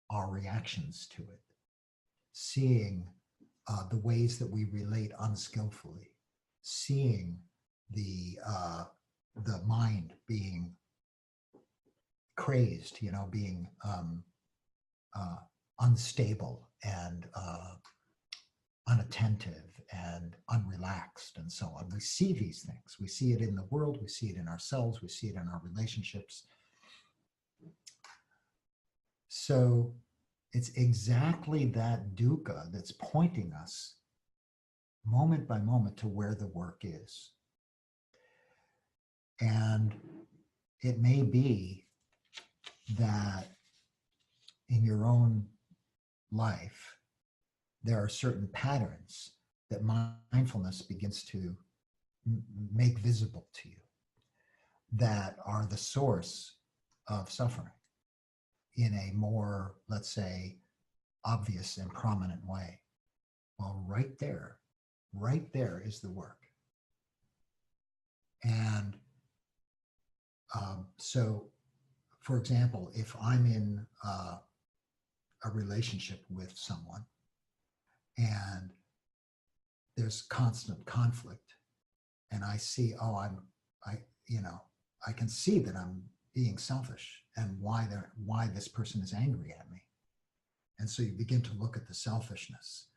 our reactions to it, seeing the ways that we relate unskillfully, seeing the mind being crazed, being unstable and unattentive and unrelaxed and so on. We see these things. We see it in the world. We see it in ourselves. We see it in our relationships. So it's exactly that dukkha that's pointing us moment by moment to where the work is. And it may be that in your own life, there are certain patterns that mindfulness begins to make visible to you that are the source of suffering in a more, let's say, obvious and prominent way. Well, right there is the work. And so, for example, if I'm in a relationship with someone and there's constant conflict, and I see, I can see that I'm being selfish and why this person is angry at me. And so you begin to look at the selfishness.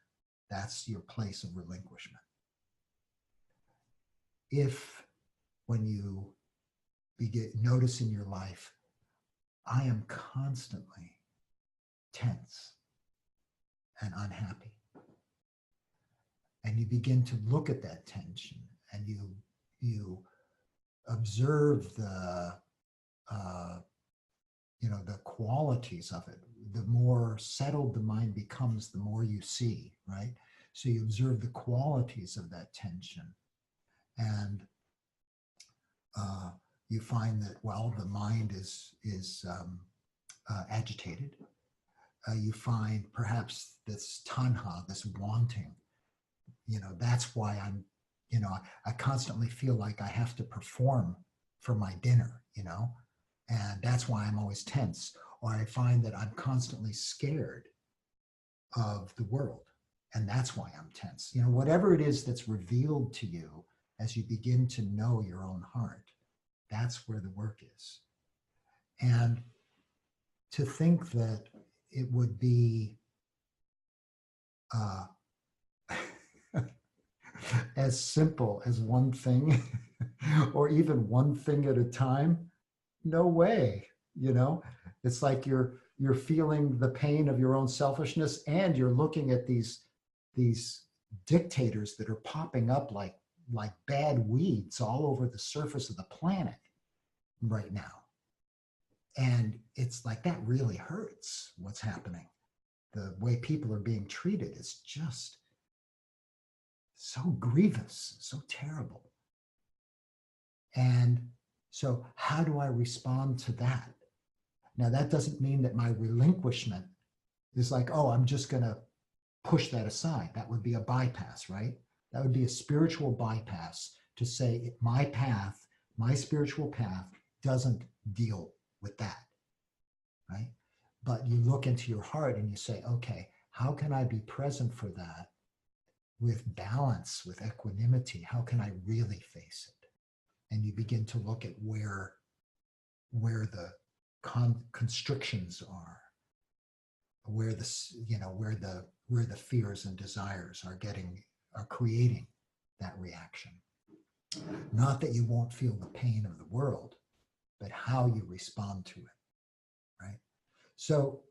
That's your place of relinquishment. If when you notice in your life, I am constantly tense and unhappy, and you begin to look at that tension and you observe the the qualities of it. The more settled the mind becomes, the more you see, right? So you observe the qualities of that tension, and you find that, well, the mind is agitated. You find perhaps this tanha, this wanting. That's why I constantly feel like I have to perform for my dinner, and that's why I'm always tense. Or I find that I'm constantly scared of the world, and that's why I'm tense. Whatever it is that's revealed to you as you begin to know your own heart, that's where the work is. And to think that it would be as simple as one thing or even one thing at a time, no way. It's like you're feeling the pain of your own selfishness, and you're looking at these dictators that are popping up like bad weeds all over the surface of the planet right now. And it's like, that really hurts. What's happening, the way people are being treated, is just so grievous, so terrible. And so how do I respond to that? Now, that doesn't mean that my relinquishment is like, oh, I'm just going to push that aside. That would be a bypass, right? That would be a spiritual bypass to say my path, my spiritual path, doesn't deal with that, right? But you look into your heart and you say, okay, how can I be present for that with balance, with equanimity? How can I really face it? And you begin to look at where the constrictions are, where the fears and desires are creating that reaction. Not that you won't feel the pain of the world, but how you respond to it, right? So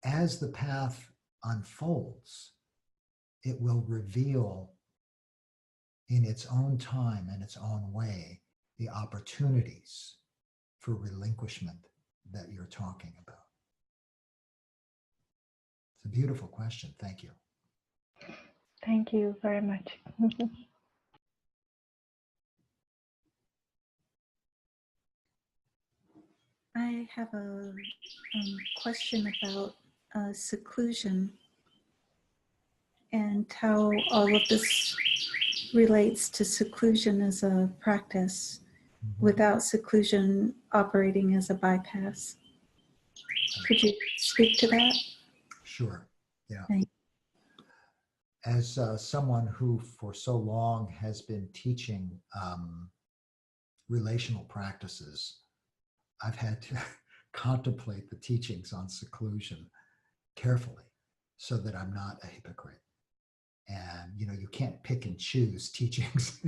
as the path unfolds, it will reveal in its own time and its own way the opportunities for relinquishment that you're talking about. It's a beautiful question. Thank you. Thank you very much. I have a question about seclusion and how all of this relates to seclusion as a practice, without seclusion operating as a bypass. Could you speak to that? Sure. Yeah. Thanks. As someone who for so long has been teaching relational practices, I've had to contemplate the teachings on seclusion carefully so that I'm not a hypocrite. And, you can't pick and choose teachings,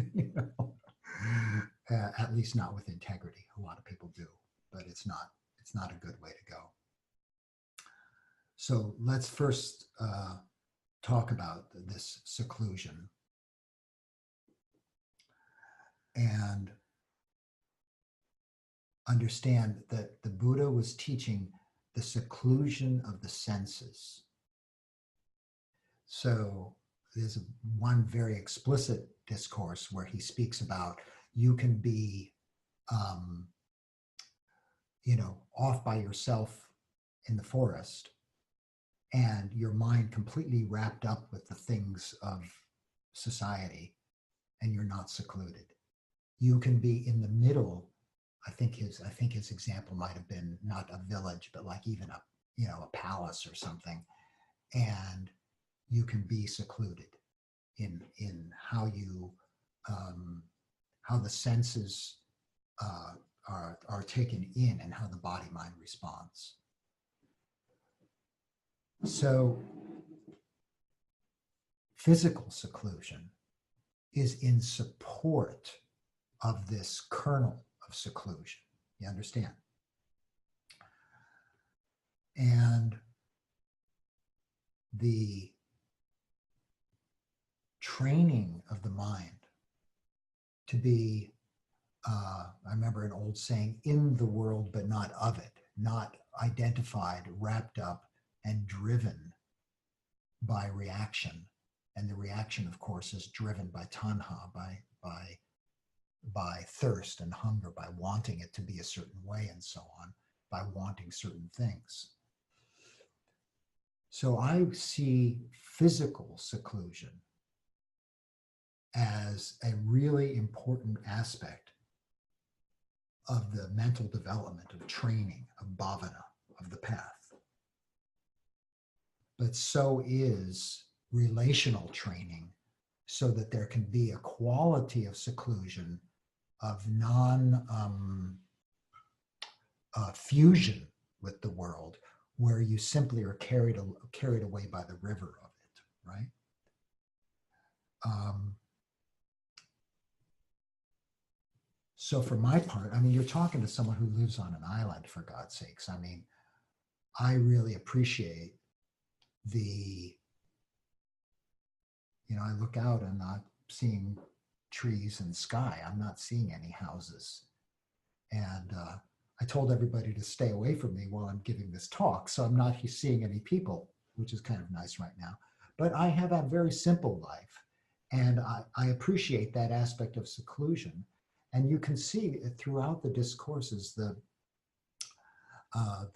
at least not with integrity. A lot of people do, but it's not a good way to go. So let's first talk about this seclusion. and understand that the Buddha was teaching the seclusion of the senses. So there's one very explicit discourse where he speaks about you can be, off by yourself in the forest and your mind completely wrapped up with the things of society and you're not secluded. You can be in the middle. I think his example might have been not a village, but like even a palace or something. And you can be secluded in how you how the senses are taken in and how the body mind responds. So physical seclusion is in support of this kernel of seclusion. You understand? And the training of the mind to be, I remember an old saying, in the world but not of it, not identified, wrapped up, and driven by reaction. And the reaction, of course, is driven by tanha, by thirst and hunger, by wanting it to be a certain way and so on, by wanting certain things. So I see physical seclusion as a really important aspect of the mental development, of training, of bhavana, of the path. But so is relational training, so that there can be a quality of seclusion, of fusion with the world, where you simply are carried away by the river of it, right? So for my part, I mean, you're talking to someone who lives on an island, for God's sakes. I mean, I really appreciate I look out, I'm not seeing trees and sky. I'm not seeing any houses. And I told everybody to stay away from me while I'm giving this talk. So I'm not seeing any people, which is kind of nice right now. But I have a very simple life. And I appreciate that aspect of seclusion. And you can see throughout the discourses, the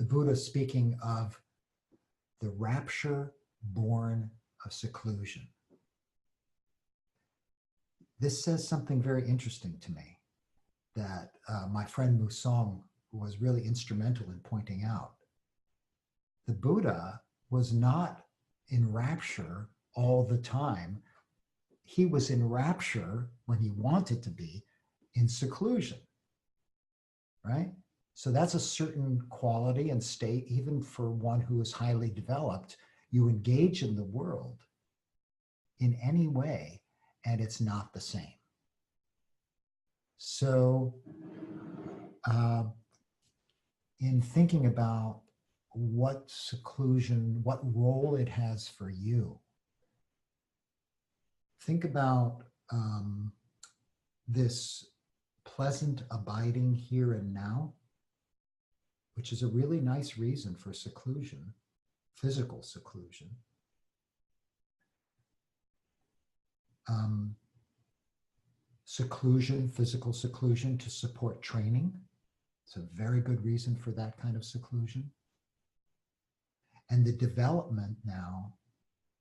Buddha speaking of the rapture born of seclusion. This says something very interesting to me that my friend Musong was really instrumental in pointing out. The Buddha was not in rapture all the time. He was in rapture when he wanted to be in seclusion, right? So that's a certain quality and state, even for one who is highly developed. You engage in the world in any way, and it's not the same. So in thinking about what seclusion, what role it has for you, think about this pleasant abiding here and now, which is a really nice reason for seclusion, physical seclusion. Seclusion, physical seclusion to support training. It's a very good reason for that kind of seclusion. And the development now,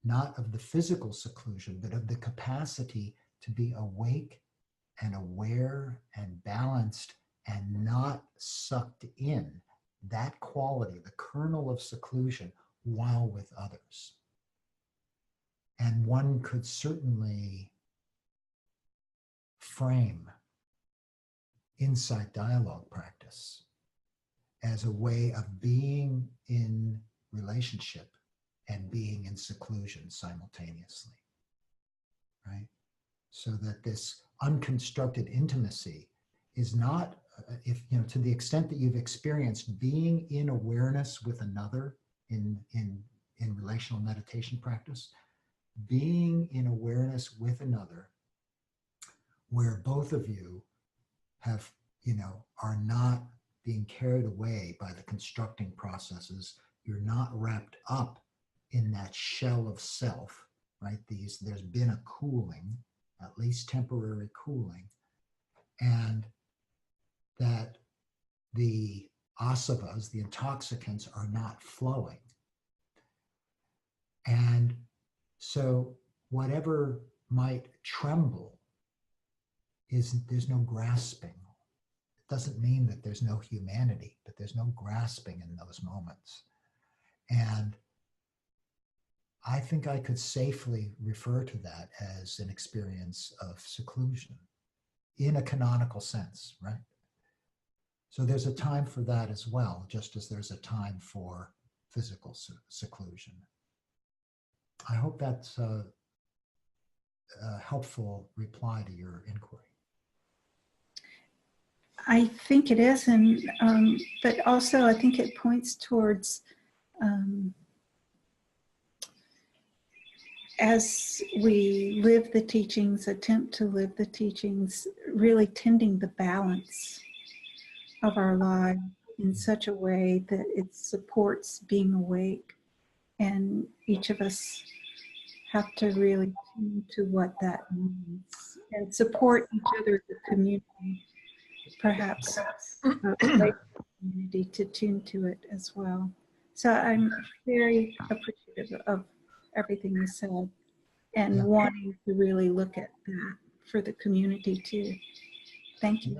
not of the physical seclusion, but of the capacity to be awake and aware and balanced and not sucked in, that quality, the kernel of seclusion, while with others. And one could certainly frame insight dialogue practice as a way of being in relationship and being in seclusion simultaneously, right? So that this unconstructed intimacy is not, to the extent that you've experienced being in awareness with another in relational meditation practice, being in awareness with another where both of you have, are not being carried away by the constructing processes. You're not wrapped up in that shell of self, right? There's been a cooling, at least temporary cooling, and that the asavas, the intoxicants, are not flowing. And so whatever might tremble there's no grasping. It doesn't mean that there's no humanity, but there's no grasping in those moments. And I think I could safely refer to that as an experience of seclusion in a canonical sense, right? So there's a time for that as well, just as there's a time for physical seclusion. I hope that's a helpful reply to your inquiry. I think it is, and but also I think it points towards as we live the teachings, attempt to live the teachings, really tending the balance of our life in such a way that it supports being awake. And each of us have to really tune to what that means and support each other as a community, perhaps a community to tune to it as well. So I'm very appreciative of everything you said and wanting to really look at that for the community too. Thank you.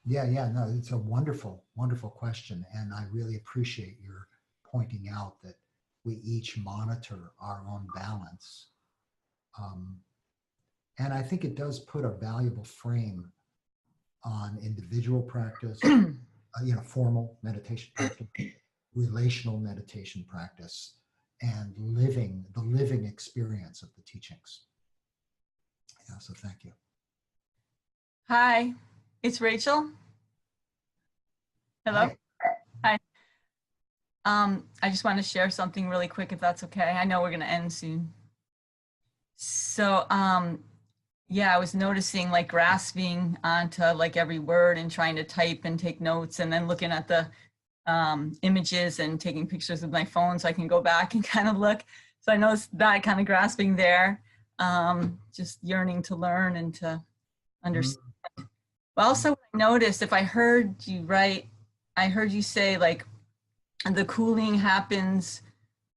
Yeah, no, it's a wonderful, wonderful question. And I really appreciate your pointing out that we each monitor our own balance. And I think it does put a valuable frame on individual practice, formal meditation practice, relational meditation practice, and the living experience of the teachings. Yeah, so thank you. Hi, it's Rachel. Hello. Hi. I just want to share something really quick, if that's okay. I know we're going to end soon. So, yeah, I was noticing like grasping onto like every word and trying to type and take notes, and then looking at the images and taking pictures with my phone so I can go back and kind of look. So I noticed that kind of grasping there, just yearning to learn and to understand. But also I noticed, if I heard you right, I heard you say like the cooling happens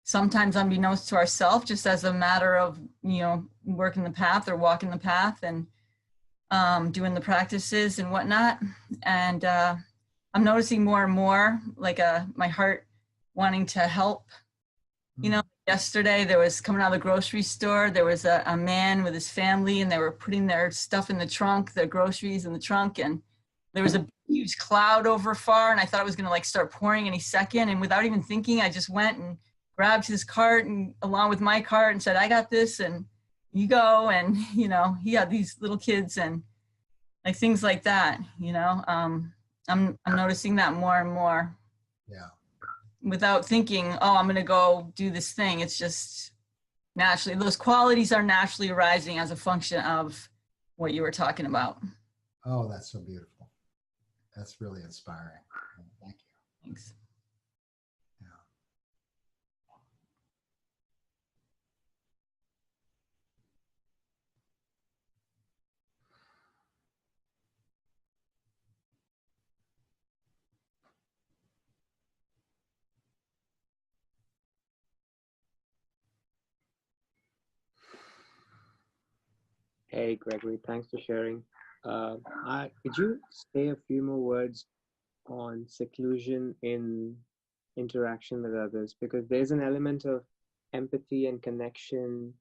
sometimes unbeknownst to ourselves, just as a matter of, working the path or walking the path and doing the practices and whatnot. And I'm noticing more and more like my heart wanting to help. Yesterday there was, coming out of the grocery store, there was a man with his family, and they were putting their stuff in the trunk, their groceries in the trunk, and there was a huge cloud over far, and I thought it was going to like start pouring any second. And without even thinking, I just went and grabbed his cart and along with my cart and said, I got this, and you go. And he had these little kids and like things like that. I'm noticing that more and more. Yeah. Without thinking, oh, I'm going to go do this thing. It's just naturally, those qualities are naturally arising as a function of what you were talking about. Oh, that's so beautiful. That's really inspiring. Thank you. Thanks. Yeah. Hey, Gregory, thanks for sharing. Could you say a few more words on seclusion in interaction with others? Because there's an element of empathy and connection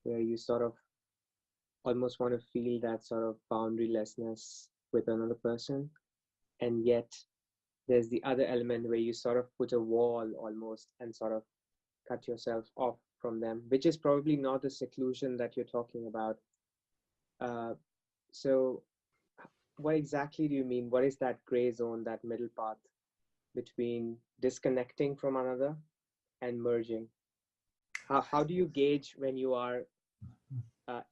where you sort of almost want to feel that sort of boundarylessness with another person. And yet there's the other element where you sort of put a wall almost and sort of cut yourself off from them, which is probably not the seclusion that you're talking about. So what exactly do you mean? What is that gray zone, that middle path between disconnecting from another and merging? How do you gauge when you are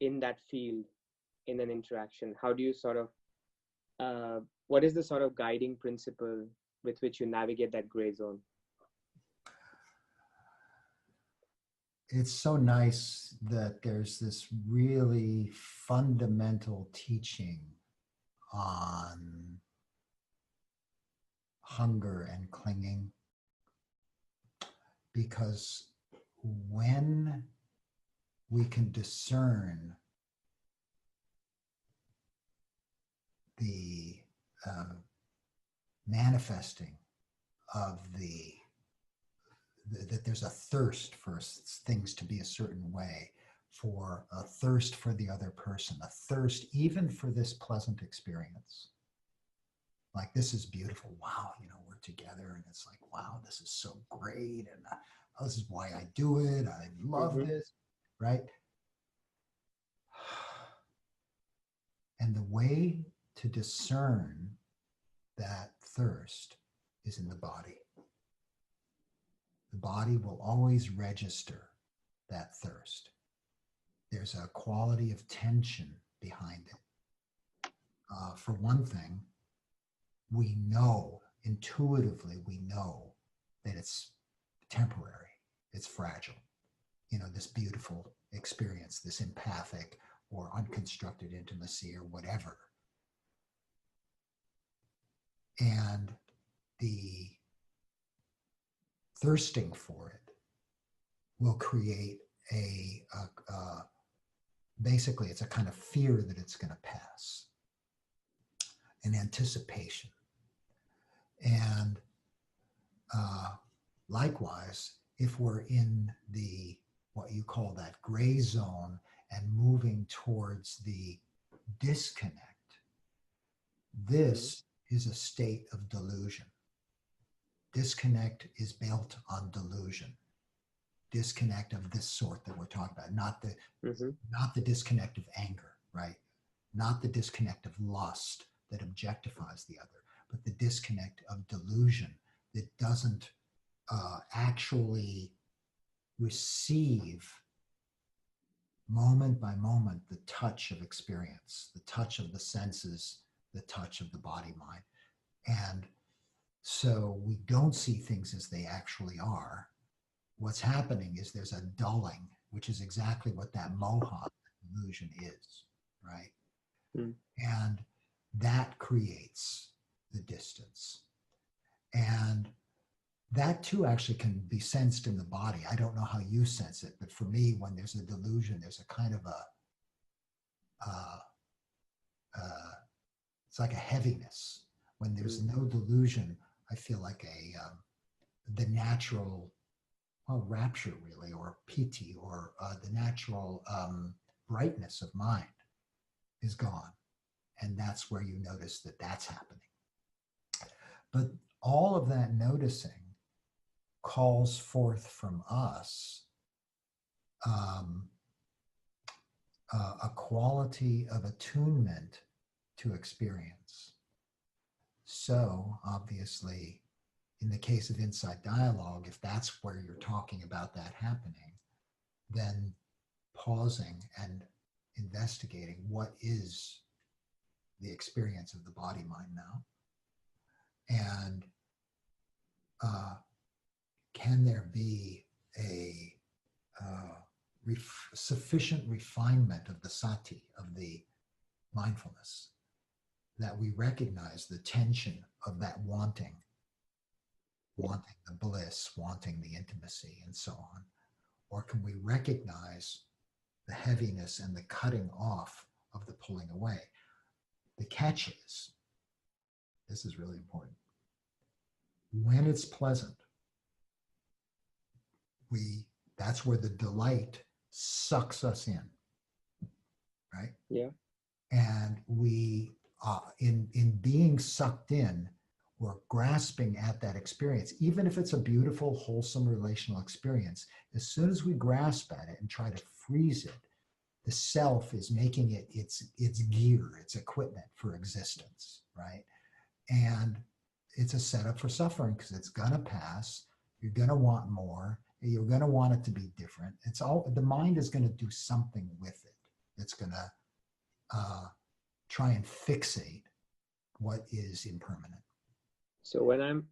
in that field in an interaction? How do you sort of, what is the sort of guiding principle with which you navigate that gray zone? It's so nice that there's this really fundamental teaching on hunger and clinging, because when we can discern the manifesting of that there's a thirst for things to be a certain way, for a thirst for the other person, a thirst even for this pleasant experience. Like, this is beautiful. Wow, we're together, and it's like, wow, this is so great, and this is why I do it. I love this, right? And the way to discern that thirst is in the body. The body will always register that thirst. There's a quality of tension behind it. For one thing, we know, intuitively, we know that it's temporary, it's fragile. This beautiful experience, this empathic or unconstructed intimacy or whatever. And the thirsting for it will create basically, it's a kind of fear that it's going to pass, an anticipation. And likewise, if we're in what you call that gray zone and moving towards the disconnect, this is a state of delusion. Disconnect is built on delusion. Disconnect of this sort that we're talking about, not the disconnect of anger, right? Not the disconnect of lust that objectifies the other, but the disconnect of delusion that doesn't actually receive moment by moment the touch of experience, the touch of the senses, the touch of the body mind. And so we don't see things as they actually are. What's happening is there's a dulling, which is exactly what that moha illusion is, right? And that creates the distance. And that too actually can be sensed in the body. I don't know how you sense it, but for me, when there's a delusion, there's a kind of it's like a heaviness. When there's no delusion, I feel like the natural rapture, really, or piti, or the natural brightness of mind is gone. And that's where you notice that that's happening. But all of that noticing calls forth from us a quality of attunement to experience. So obviously, in the case of inside dialogue, if that's where you're talking about that happening, then pausing and investigating what is the experience of the body mind now, and can there be a sufficient refinement of the sati, of the mindfulness, that we recognize the tension of that wanting the bliss, wanting the intimacy, and so on? Or can we recognize the heaviness and the cutting off of the pulling away? The catch is, this is really important, when it's pleasant, that's where the delight sucks us in, right? Yeah. And we, in being sucked in, we're grasping at that experience, even if it's a beautiful, wholesome relational experience. As soon as we grasp at it and try to freeze it, the self is making it its gear, its equipment for existence, right? And it's a setup for suffering, because it's gonna pass. You're gonna want more. You're gonna want it to be different. The mind is gonna do something with it. It's gonna try and fixate what is impermanent. So when I'm,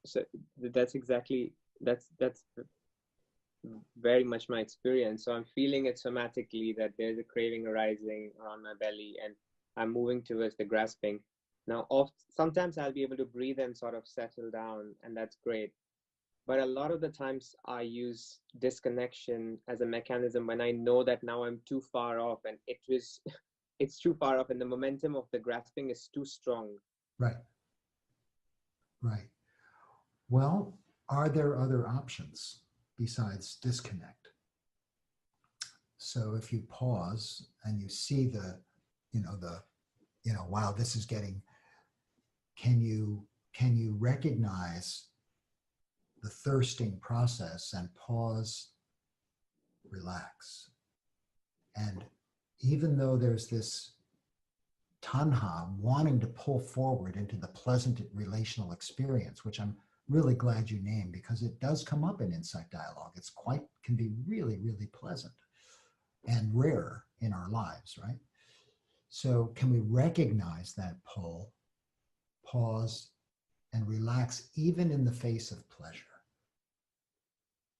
so that's exactly, that's very much my experience. So I'm feeling it somatically that there's a craving arising around my belly and I'm moving towards the grasping. Now, sometimes I'll be able to breathe and sort of settle down, and that's great. But a lot of the times I use disconnection as a mechanism when I know that now I'm too far off and it's too far off and the momentum of the grasping is too strong. Right. Right. Well, are there other options besides disconnect? So if you pause and you see wow, this is getting, can you recognize the thirsting process and pause, relax? And even though there's this tanha wanting to pull forward into the pleasant relational experience, which I'm really glad you named because it does come up in insight dialogue. It's can be really, really pleasant and rare in our lives, right? So can we recognize that pull, pause, and relax even in the face of pleasure?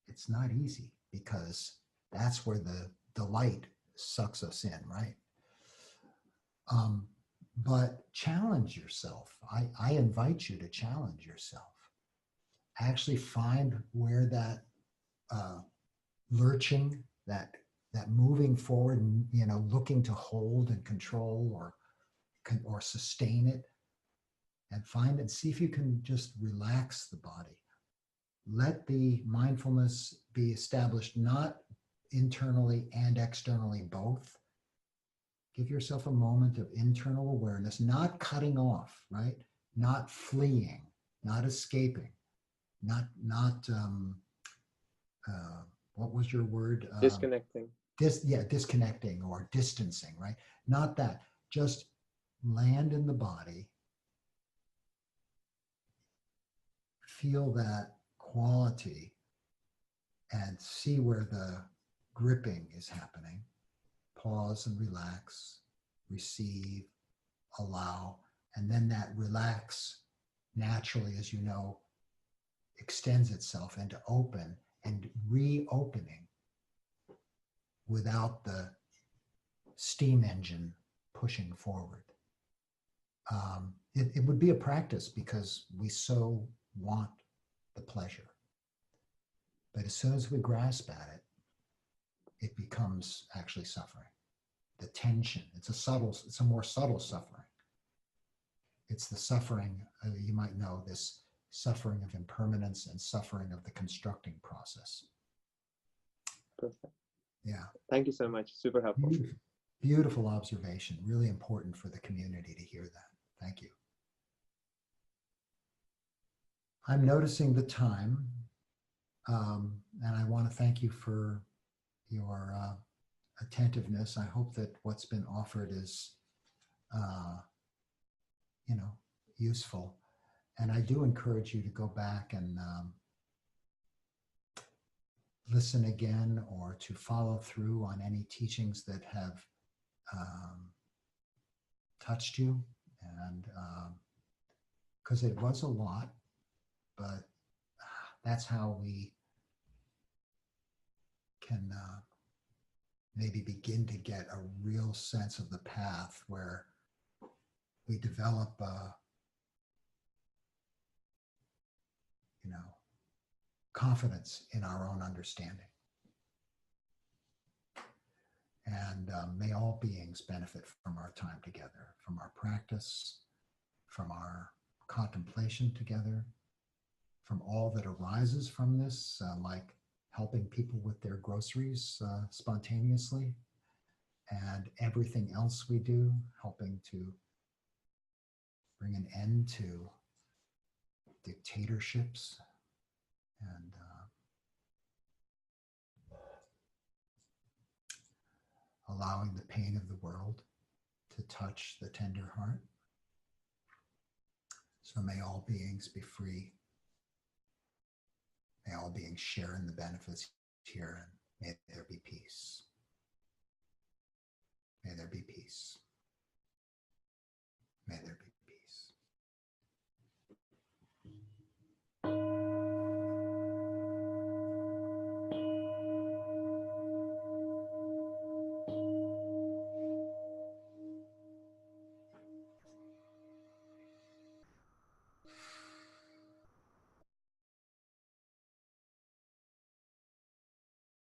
It's not easy because that's where the delight sucks us in, right? But challenge yourself. I invite you to challenge yourself. Actually find where that lurching, that moving forward, looking to hold and control or sustain it, and find and see if you can just relax the body. Let the mindfulness be established not internally and externally both. Give yourself a moment of internal awareness, not cutting off, right? Not fleeing, not escaping, not what was your word? Disconnecting. Disconnecting or distancing, right? Not that. Just land in the body. Feel that quality and see where the gripping is happening. Pause and relax, receive, allow, and then that relax naturally, as you know, extends itself into open and reopening without the steam engine pushing forward. It would be a practice because we so want the pleasure. But as soon as we grasp at it, it becomes actually suffering. The tension, it's a more subtle suffering. It's the suffering, you might know, this suffering of impermanence and suffering of the constructing process. Perfect. Yeah. Thank you so much. Super helpful. Beautiful observation. Really important for the community to hear that. Thank you. I'm noticing the time, and I want to thank you for your attentiveness. I hope that what's been offered is, useful. And I do encourage you to go back and listen again or to follow through on any teachings that have touched you. And because it was a lot, but that's how we can maybe begin to get a real sense of the path where we develop confidence in our own understanding. And may all beings benefit from our time together, from our practice, from our contemplation together, from all that arises from this, like helping people with their groceries spontaneously, and everything else we do, helping to bring an end to dictatorships and allowing the pain of the world to touch the tender heart. So may all beings be free. May all beings share in the benefits here, and may there be peace. May there be peace. May there be